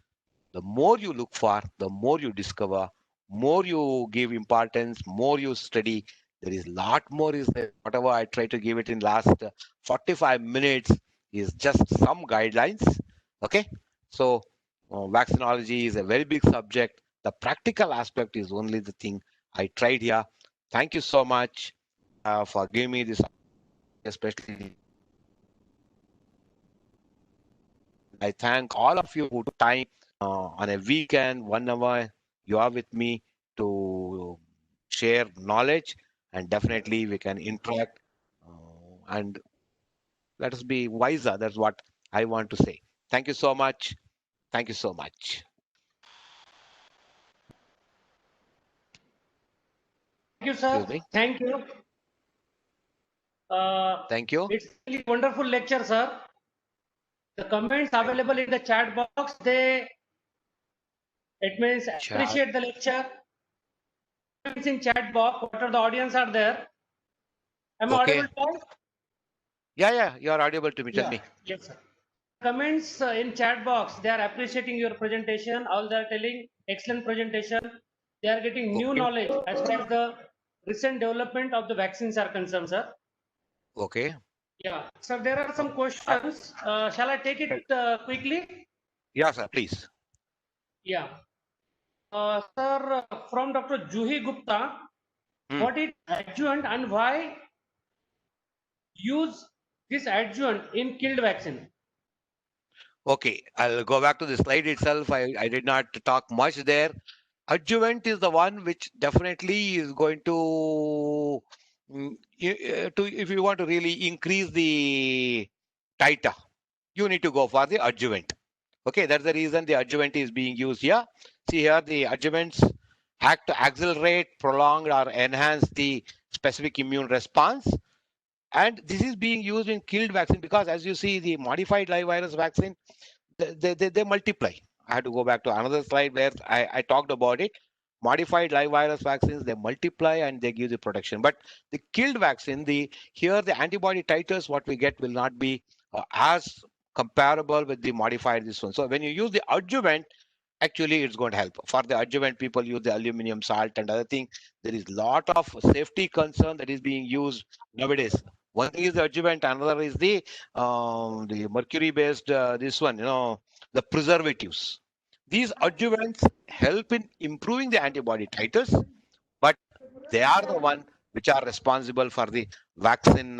the more you look for, the more you discover, more you give importance, more you study. There is a lot more is there. Whatever I try to give it in last 45 minutes is just some guidelines. Okay. So vaccinology is a very big subject. The practical aspect is only the thing I tried here. Thank you so much for giving me this, especially. I thank all of you who took time on a weekend, 1 hour, you are with me to share knowledge, and definitely we can interact and let us be wiser. That's what I want to say. Thank you so much. Thank you so much. Thank you, sir. Excuse me. Thank you. Thank you. It's really wonderful lecture, sir. The comments available in the chat box, it means Chat. appreciate the lecture. It's in chat box, what are the audience are there? Am I Okay. audible to all? Yeah, you are audible to me. Tell me. Yes, sir. Comments in chat box, they are appreciating your presentation. All they are telling, excellent presentation. They are getting new Okay. knowledge as far as the recent development of the vaccines are concerned, sir. Okay. Yeah, sir, there are some questions. Shall I take it quickly? Yeah, sir, please. Yeah. Sir, from Dr. Juhi Gupta, what is adjuvant and why use this adjuvant in killed vaccine? Okay, I'll go back to the slide itself. I did not talk much there. Adjuvant is the one which definitely is going to, if you want to really increase the titer, you need to go for the adjuvant. Okay, that's the reason the adjuvant is being used here. See here, the adjuvants act to accelerate, prolong, or enhance the specific immune response. And this is being used in killed vaccine because, as you see, the modified live virus vaccine, they multiply. I had to go back to another slide where I talked about it. Modified live virus vaccines, they multiply and they give the protection. But the killed vaccine, here the antibody titers what we get will not be as comparable with the modified this one. So when you use the adjuvant, actually it's going to help. For the adjuvant, people use the aluminum salt and other thing. There is lot of safety concern that is being used nowadays. One thing is the adjuvant, another is the mercury based this one, the preservatives. These adjuvants help in improving the antibody titers, but they are the one which are responsible for the vaccine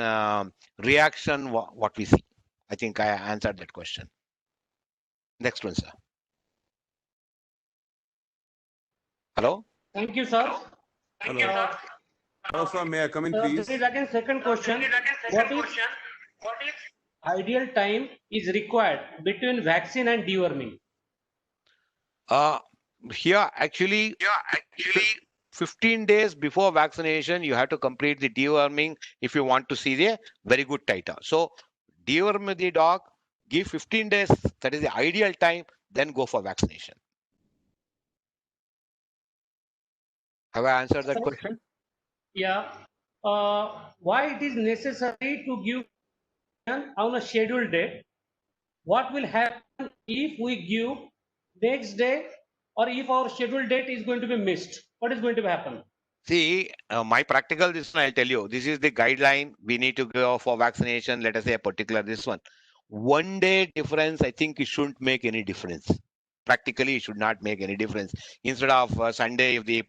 reaction what we see. I think I answered that question. Next one, sir. Hello. Thank you, sir. Hello. Hello, sir. May I come in, please? This is again second question. What is ideal time is required between vaccine and deworming? Here actually 15 days before vaccination, you have to complete the deworming if you want to see the very good titer. So deworm the dog, give 15 days, that is the ideal time, then go for vaccination. Have I answered that question? Yeah. Why it is necessary to give on a scheduled date? What will happen if we give next day or if our scheduled date is going to be missed? What is going to happen? See, my practical this one, I'll tell you, this is the guideline. We need to go for vaccination. Let us say a particular this one. 1 day difference, I think it shouldn't make any difference. Practically, it should not make any difference. Instead of Sunday, if the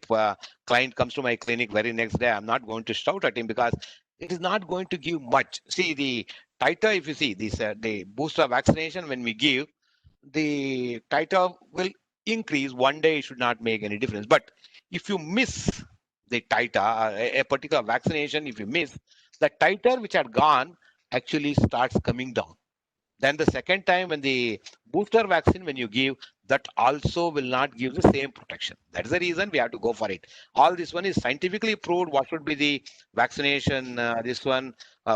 client comes to my clinic very next day, I'm not going to shout at him because it is not going to give much. See, the titer, if you see this, the booster vaccination, when we give, the titer will increase, one day it should not make any difference. But if you miss the titer, a particular vaccination, if you miss, the titer which had gone actually starts coming down. Then the second time when the booster vaccine, when you give, that also will not give the same protection. That is the reason we have to go for it. All this one is scientifically proved. What should be the vaccination? This one,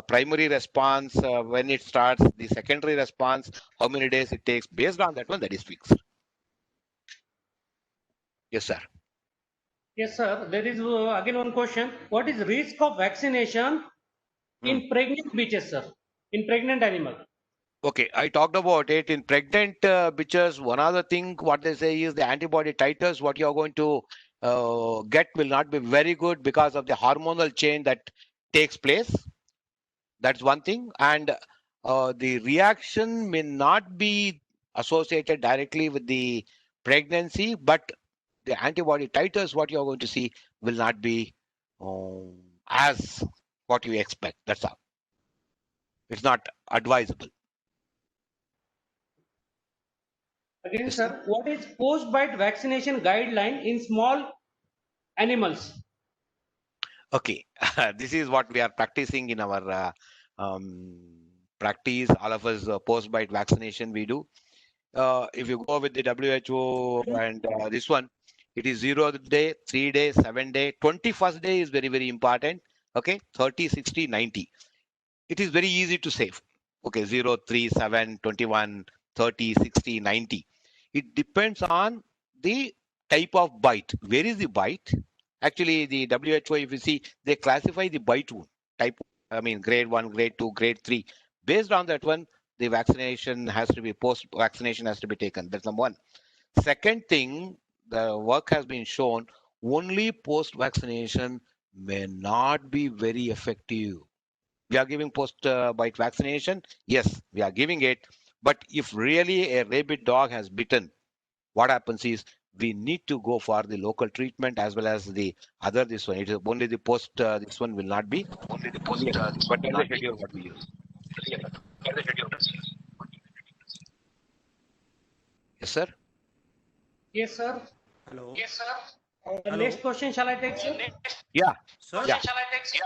primary response, when it starts, the secondary response, how many days it takes. Based on that one, that is fixed. Yes, sir. Yes, sir. There is again one question. What is risk of vaccination in pregnant bitches, sir? In pregnant animal? Okay, I talked about it in pregnant bitches. One other thing, what they say is the antibody titers, what you're going to get will not be very good because of the hormonal change that takes place. That's one thing. And the reaction may not be associated directly with the pregnancy, but the antibody titers, what you're going to see, will not be as what you expect. That's all. It's not advisable. Again, Yes, sir, what is post-bite vaccination guideline in small animals? Okay, this is what we are practicing in our practice. All of us post-bite vaccination we do. If you go with the WHO and this one, it is 0th day, 3 days, 7 day, 21st day is very, very important. Okay, 30, 60, 90. It is very easy to save. Okay, 0, 3, 7, 21, 30, 60, 90. It depends on the type of bite. Where is the bite? Actually, the WHO, if you see, they classify the bite wound type. I mean, grade 1, grade 2, grade 3. Based on that one, the vaccination has to be post-vaccination has to be taken. That's number one. Second thing, the work has been shown only post-vaccination may not be very effective. We are giving post-bite vaccination. Yes, we are giving it. But if really a rabid dog has bitten, what happens is we need to go for the local treatment as well as the other this one. It is only the post this one will not be only the post but then the schedule what we use. Yes, sir. Yes, sir. Hello. Yes, sir. Hello. Next question shall I take, sir? Yeah. Sir? Yeah.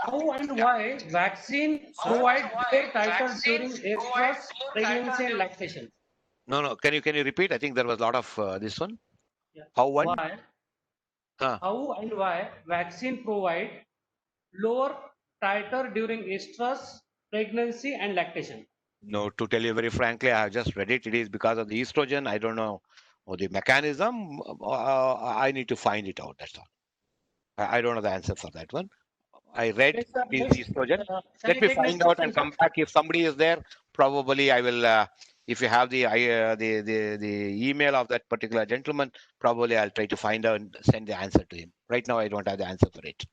How and why vaccine provide more titers during estrus, pregnancy and lactation? No. Can you repeat? I think there was a lot of this one. Yeah. How one? Why? How and why vaccine provide lower titer during estrus, pregnancy and lactation? No, to tell you very frankly, I have just read it. It is because of the estrogen. I don't know the mechanism. I need to find it out. That's all. I don't know the answer for that one. I read Yes, sir. the Next, estrogen. shall Let we me take next find out question, and sir? come back. If somebody is there, probably I will. If you have the email of that particular gentleman, probably I'll try to find out and send the answer to him. Right now, I don't have the answer for it.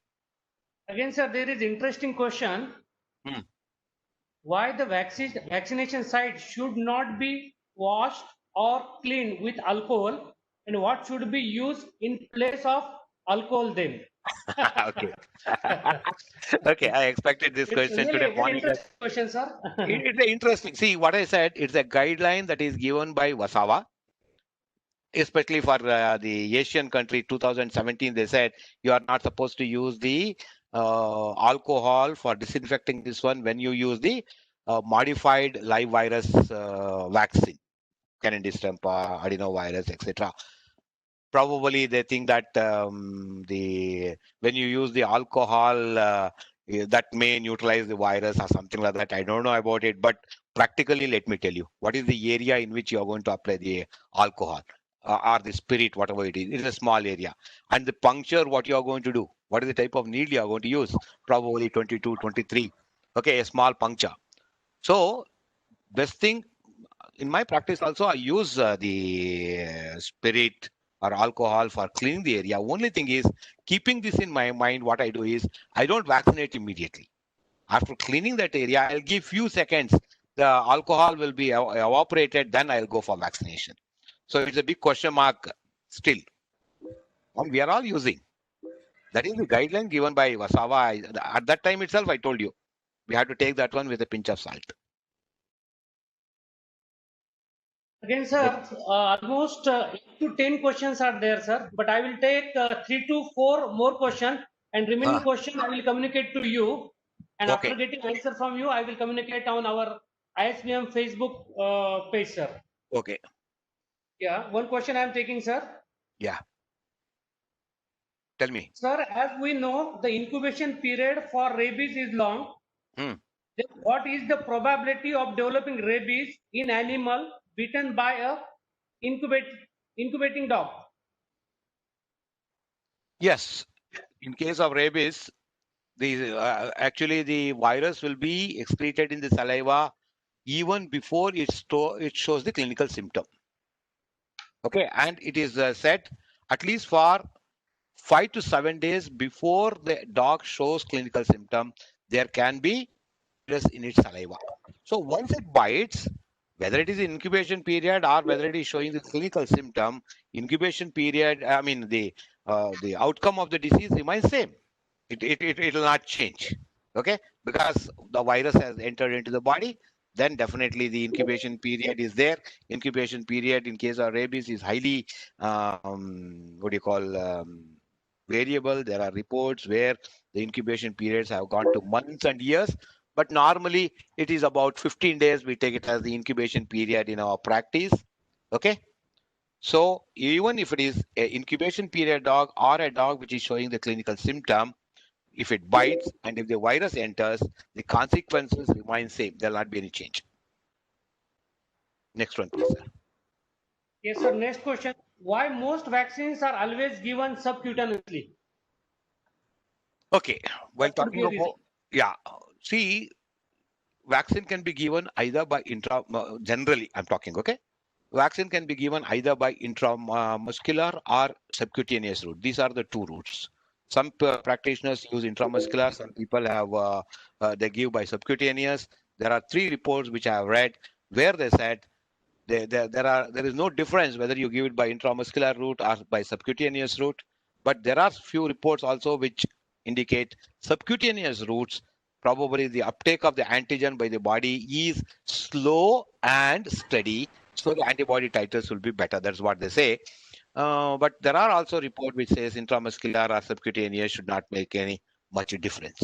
Again, sir, there is interesting question. Hmm. Why the vaccination site should not be washed or cleaned with alcohol, and what should be used in place of alcohol then? Okay. Okay, I expected this It's question really today a very morning. interesting question, sir. It's interesting. See what I said. It's a guideline that is given by WASAWA, especially for the Asian country. 2017, they said you are not supposed to use the alcohol for disinfecting this one when you use the modified live virus vaccine, Candida stempa, adenovirus, etc. Probably they think that when you use the alcohol, that may neutralize the virus or something like that. I don't know about it, but practically, let me tell you, what is the area in which you are going to apply the alcohol or the spirit, whatever it is. It is a small area. And the puncture, what you are going to do, what is the type of needle you are going to use? Probably 22, 23. Okay, a small puncture. So, best thing in my practice also, I use the spirit or alcohol for cleaning the area. Only thing is, keeping this in my mind, what I do is I don't vaccinate immediately. After cleaning that area, I'll give few seconds. The alcohol will be evaporated, then I'll go for vaccination. So it's a big question mark still. And we are all using. That is the guideline given by WASAWA. At that time itself, I told you, we have to take that one with a pinch of salt. Again, sir, almost 8 to 10 questions are there, sir. But I will take 3 to 4 more questions, and remaining question I will communicate to you. And Okay. after getting answer from you, I will communicate on our ISBM Facebook page, sir. Okay. Yeah, one question I am taking, sir. Yeah. Tell me. Sir, as we know, the incubation period for rabies is long. Hmm. Then what is the probability of developing rabies in animal bitten by a incubating dog? Yes. In case of rabies, actually the virus will be excreted in the saliva even before it shows the clinical symptom. Okay, and it is said at least for 5 to 7 days before the dog shows clinical symptom, there can be virus in its saliva. So once it bites, whether it is incubation period or whether it is showing the clinical symptom, incubation period, I mean the outcome of the disease remains same. It will not change. Okay, because the virus has entered into the body, then definitely the incubation period is there. Incubation period in case of rabies is highly what do you call variable. There are reports where the incubation periods have gone to months and years, but normally it is about 15 days. We take it as the incubation period in our practice. Okay. So even if it is an incubation period dog or a dog which is showing the clinical symptom, if it bites and if the virus enters, the consequences remain same. There will not be any change. Next one, please, sir. Yes, sir. Next question. Why most vaccines are always given subcutaneously? Okay. While What could talking be a reason? about, yeah, see, vaccine can be given either by generally, I'm talking, okay? Vaccine can be given either by intramuscular or subcutaneous route. These are the two routes. Some practitioners use intramuscular. Some people have they give by subcutaneous. There are 3 reports which I have read where they said there is no difference whether you give it by intramuscular route or by subcutaneous route. But there are few reports also which indicate subcutaneous routes probably the uptake of the antigen by the body is slow and steady, so the antibody titers will be better. That's what they say. But there are also reports which says intramuscular or subcutaneous should not make any much difference.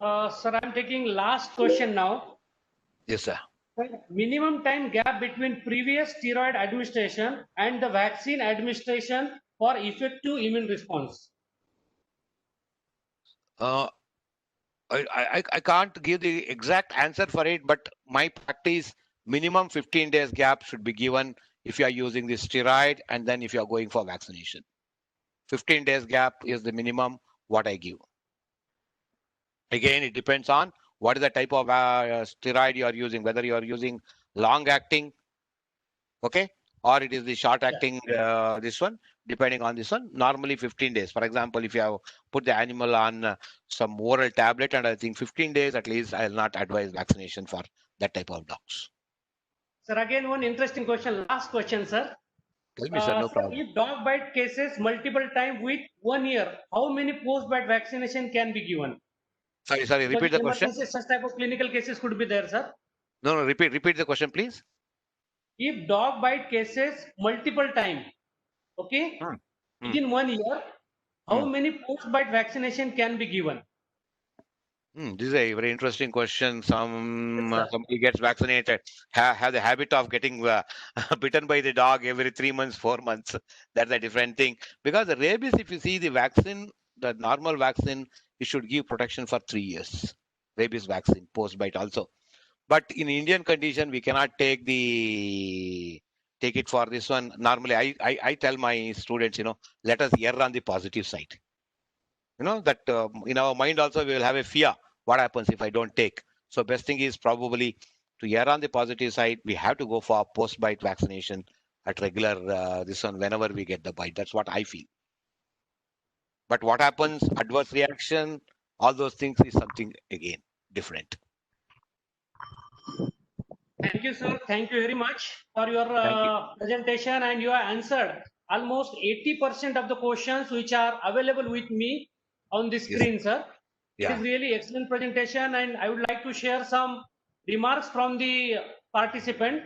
Sir, I'm taking last question now. Yes, sir. Minimum time gap between previous steroid administration and the vaccine administration for effective immune response. Uh, I can't give the exact answer for it, but my practice minimum 15 days gap should be given if you are using the steroid and then if you are going for vaccination. 15 days gap is the minimum what I give. Again, it depends on what is the type of steroid you are using, whether you are using long acting, okay, or it is the short acting, this one, depending on this one, normally 15 days. For example, if you have put the animal on some oral tablet and I think 15 days at least, I will not advise vaccination for that type of dogs. Sir, again, one interesting question. Last question, sir. Tell me, sir, no Sir, problem. if dog bite cases multiple times with 1 year, how many post-bite vaccination can be given? Sorry, Because repeat the in question. emergency, such type of clinical cases could be there, sir. No, repeat the question, please. If dog bite cases multiple time, okay, within 1 year, how many post-bite vaccination can be given? This is a very interesting question. Yes, sir. Somebody gets vaccinated, have the habit of getting bitten by the dog every 3 months, 4 months. That's a different thing. Because the rabies, if you see the vaccine, the normal vaccine, it should give protection for 3 years. Rabies vaccine, post-bite also. But in Indian condition, we cannot take it for this one. Normally, I tell my students, let us err on the positive side. That in our mind also we will have a fear. What happens if I don't take? So best thing is probably to err on the positive side. We have to go for post-bite vaccination at regular this one whenever we get the bite. That's what I feel. But what happens? Adverse reaction, all those things is something again different. Thank you, sir. Thank you very much for your presentation, and you have answered almost 80% of the questions which are available with me on the screen, sir. It Yeah. is really excellent presentation, and I would like to share some remarks from the participant.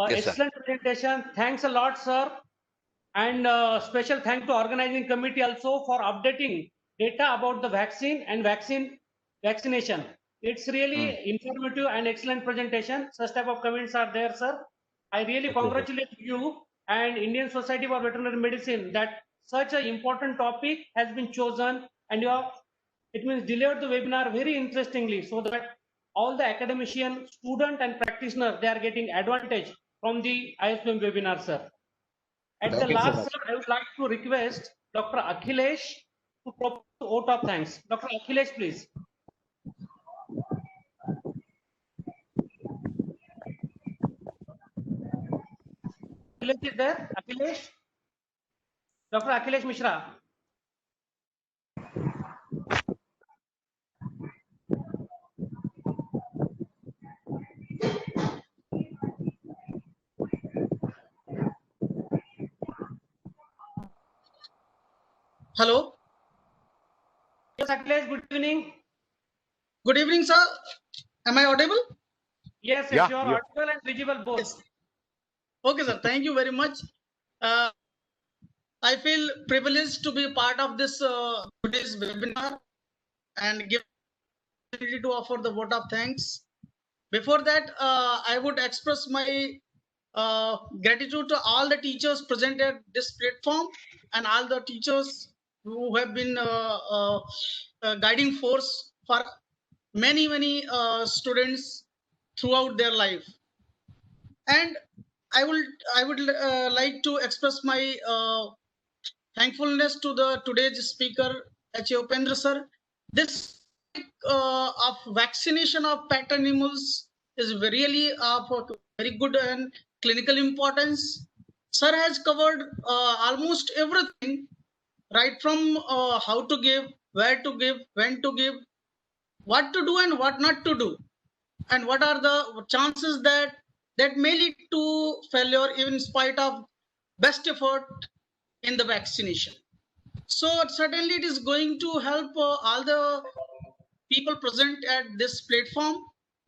Yes, sir. Excellent presentation. Thanks a lot, sir. And special thank to organizing committee also for updating data about the vaccine and vaccination. It's really informative and excellent presentation. Such type of comments are there, sir. I really Okay, sir. congratulate you and Indian Society for Veterinary Medicine that such an important topic has been chosen, and it means delivered the webinar very interestingly, so that all the academician, student and practitioner, they are getting advantage from the ISPM webinar, sir. At the Thank you so last, much. sir, I would like to request Dr. Akhilesh to propose a vote of thanks. Dr. Akhilesh, please. Akhilesh is there? Akhilesh? Dr. Akhilesh Mishra. Hello. Yes, Akhilesh, good evening. Good evening, sir. Am I audible? Yes, Yeah, yes, you are yeah. audible and visible both. Yes. Okay, sir. Thank you very much. I feel privileged to be a part of this today's webinar and give opportunity to offer the vote of thanks. Before that, I would express my gratitude to all the teachers present at this platform and all the teachers who have been guiding force for many students throughout their life. And I would like to express my thankfulness to the today's speaker, H. Upendra sir. This of vaccination of pet animals is really of a very good and clinical importance. Sir has covered almost everything, right from how to give, where to give, when to give, what to do and what not to do, and what are the chances that may lead to failure even in spite of best effort in the vaccination. So certainly it is going to help all the people present at this platform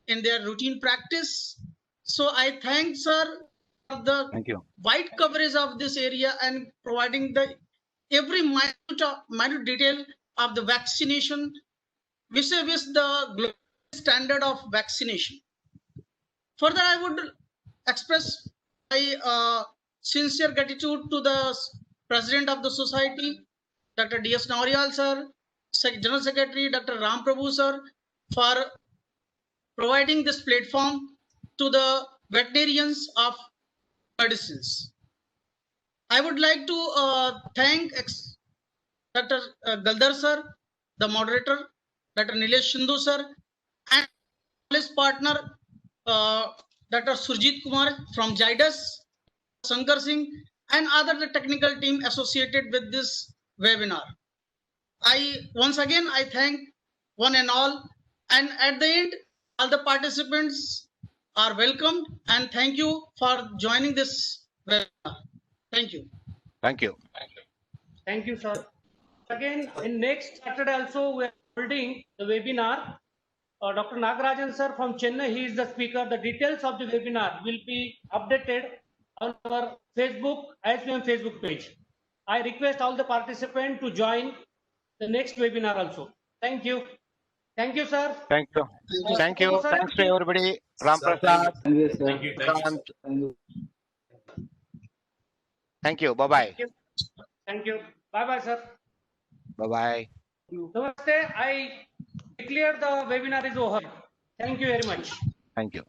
in their routine practice. So I thank sir for the Thank you. wide coverage of this area and providing the every minute detail of the vaccination vis-a-vis the global standard of vaccination. Further, I would express my sincere gratitude to the President of the Society, Dr. D.S. Naurial sir, General Secretary Dr. Ram Prabhu sir, for providing this platform to the veterinarians of medicines. I would like to thank Dr. Galdar sir, the moderator, Dr. Nilesh Shindu sir, and his partner, Dr. Surjit Kumar from Zydus, Shankar Singh, and other the technical team associated with this webinar. Once again, I thank one and all. And at the end, all the participants are welcomed. And thank you for joining this webinar. Thank you. Thank you. Thank you, sir. Again, in next Saturday also, we are holding the webinar. Dr. Nagarajan sir from Chennai, he is the speaker. The details of the webinar will be updated on our Facebook, ISPM Facebook page. I request all the participants to join the next webinar also. Thank you. Thank you, sir. Thank you. Thank you. Sir, Thanks to everybody. Ram Sir, Prasad. thank you. Thank you. Thank you, sir. Prashant. Thank you. Bye-bye. Thank you. Thank you. Bye-bye, sir. Bye-bye. Namaste. I declare the webinar is over. Thank you very much. Thank you.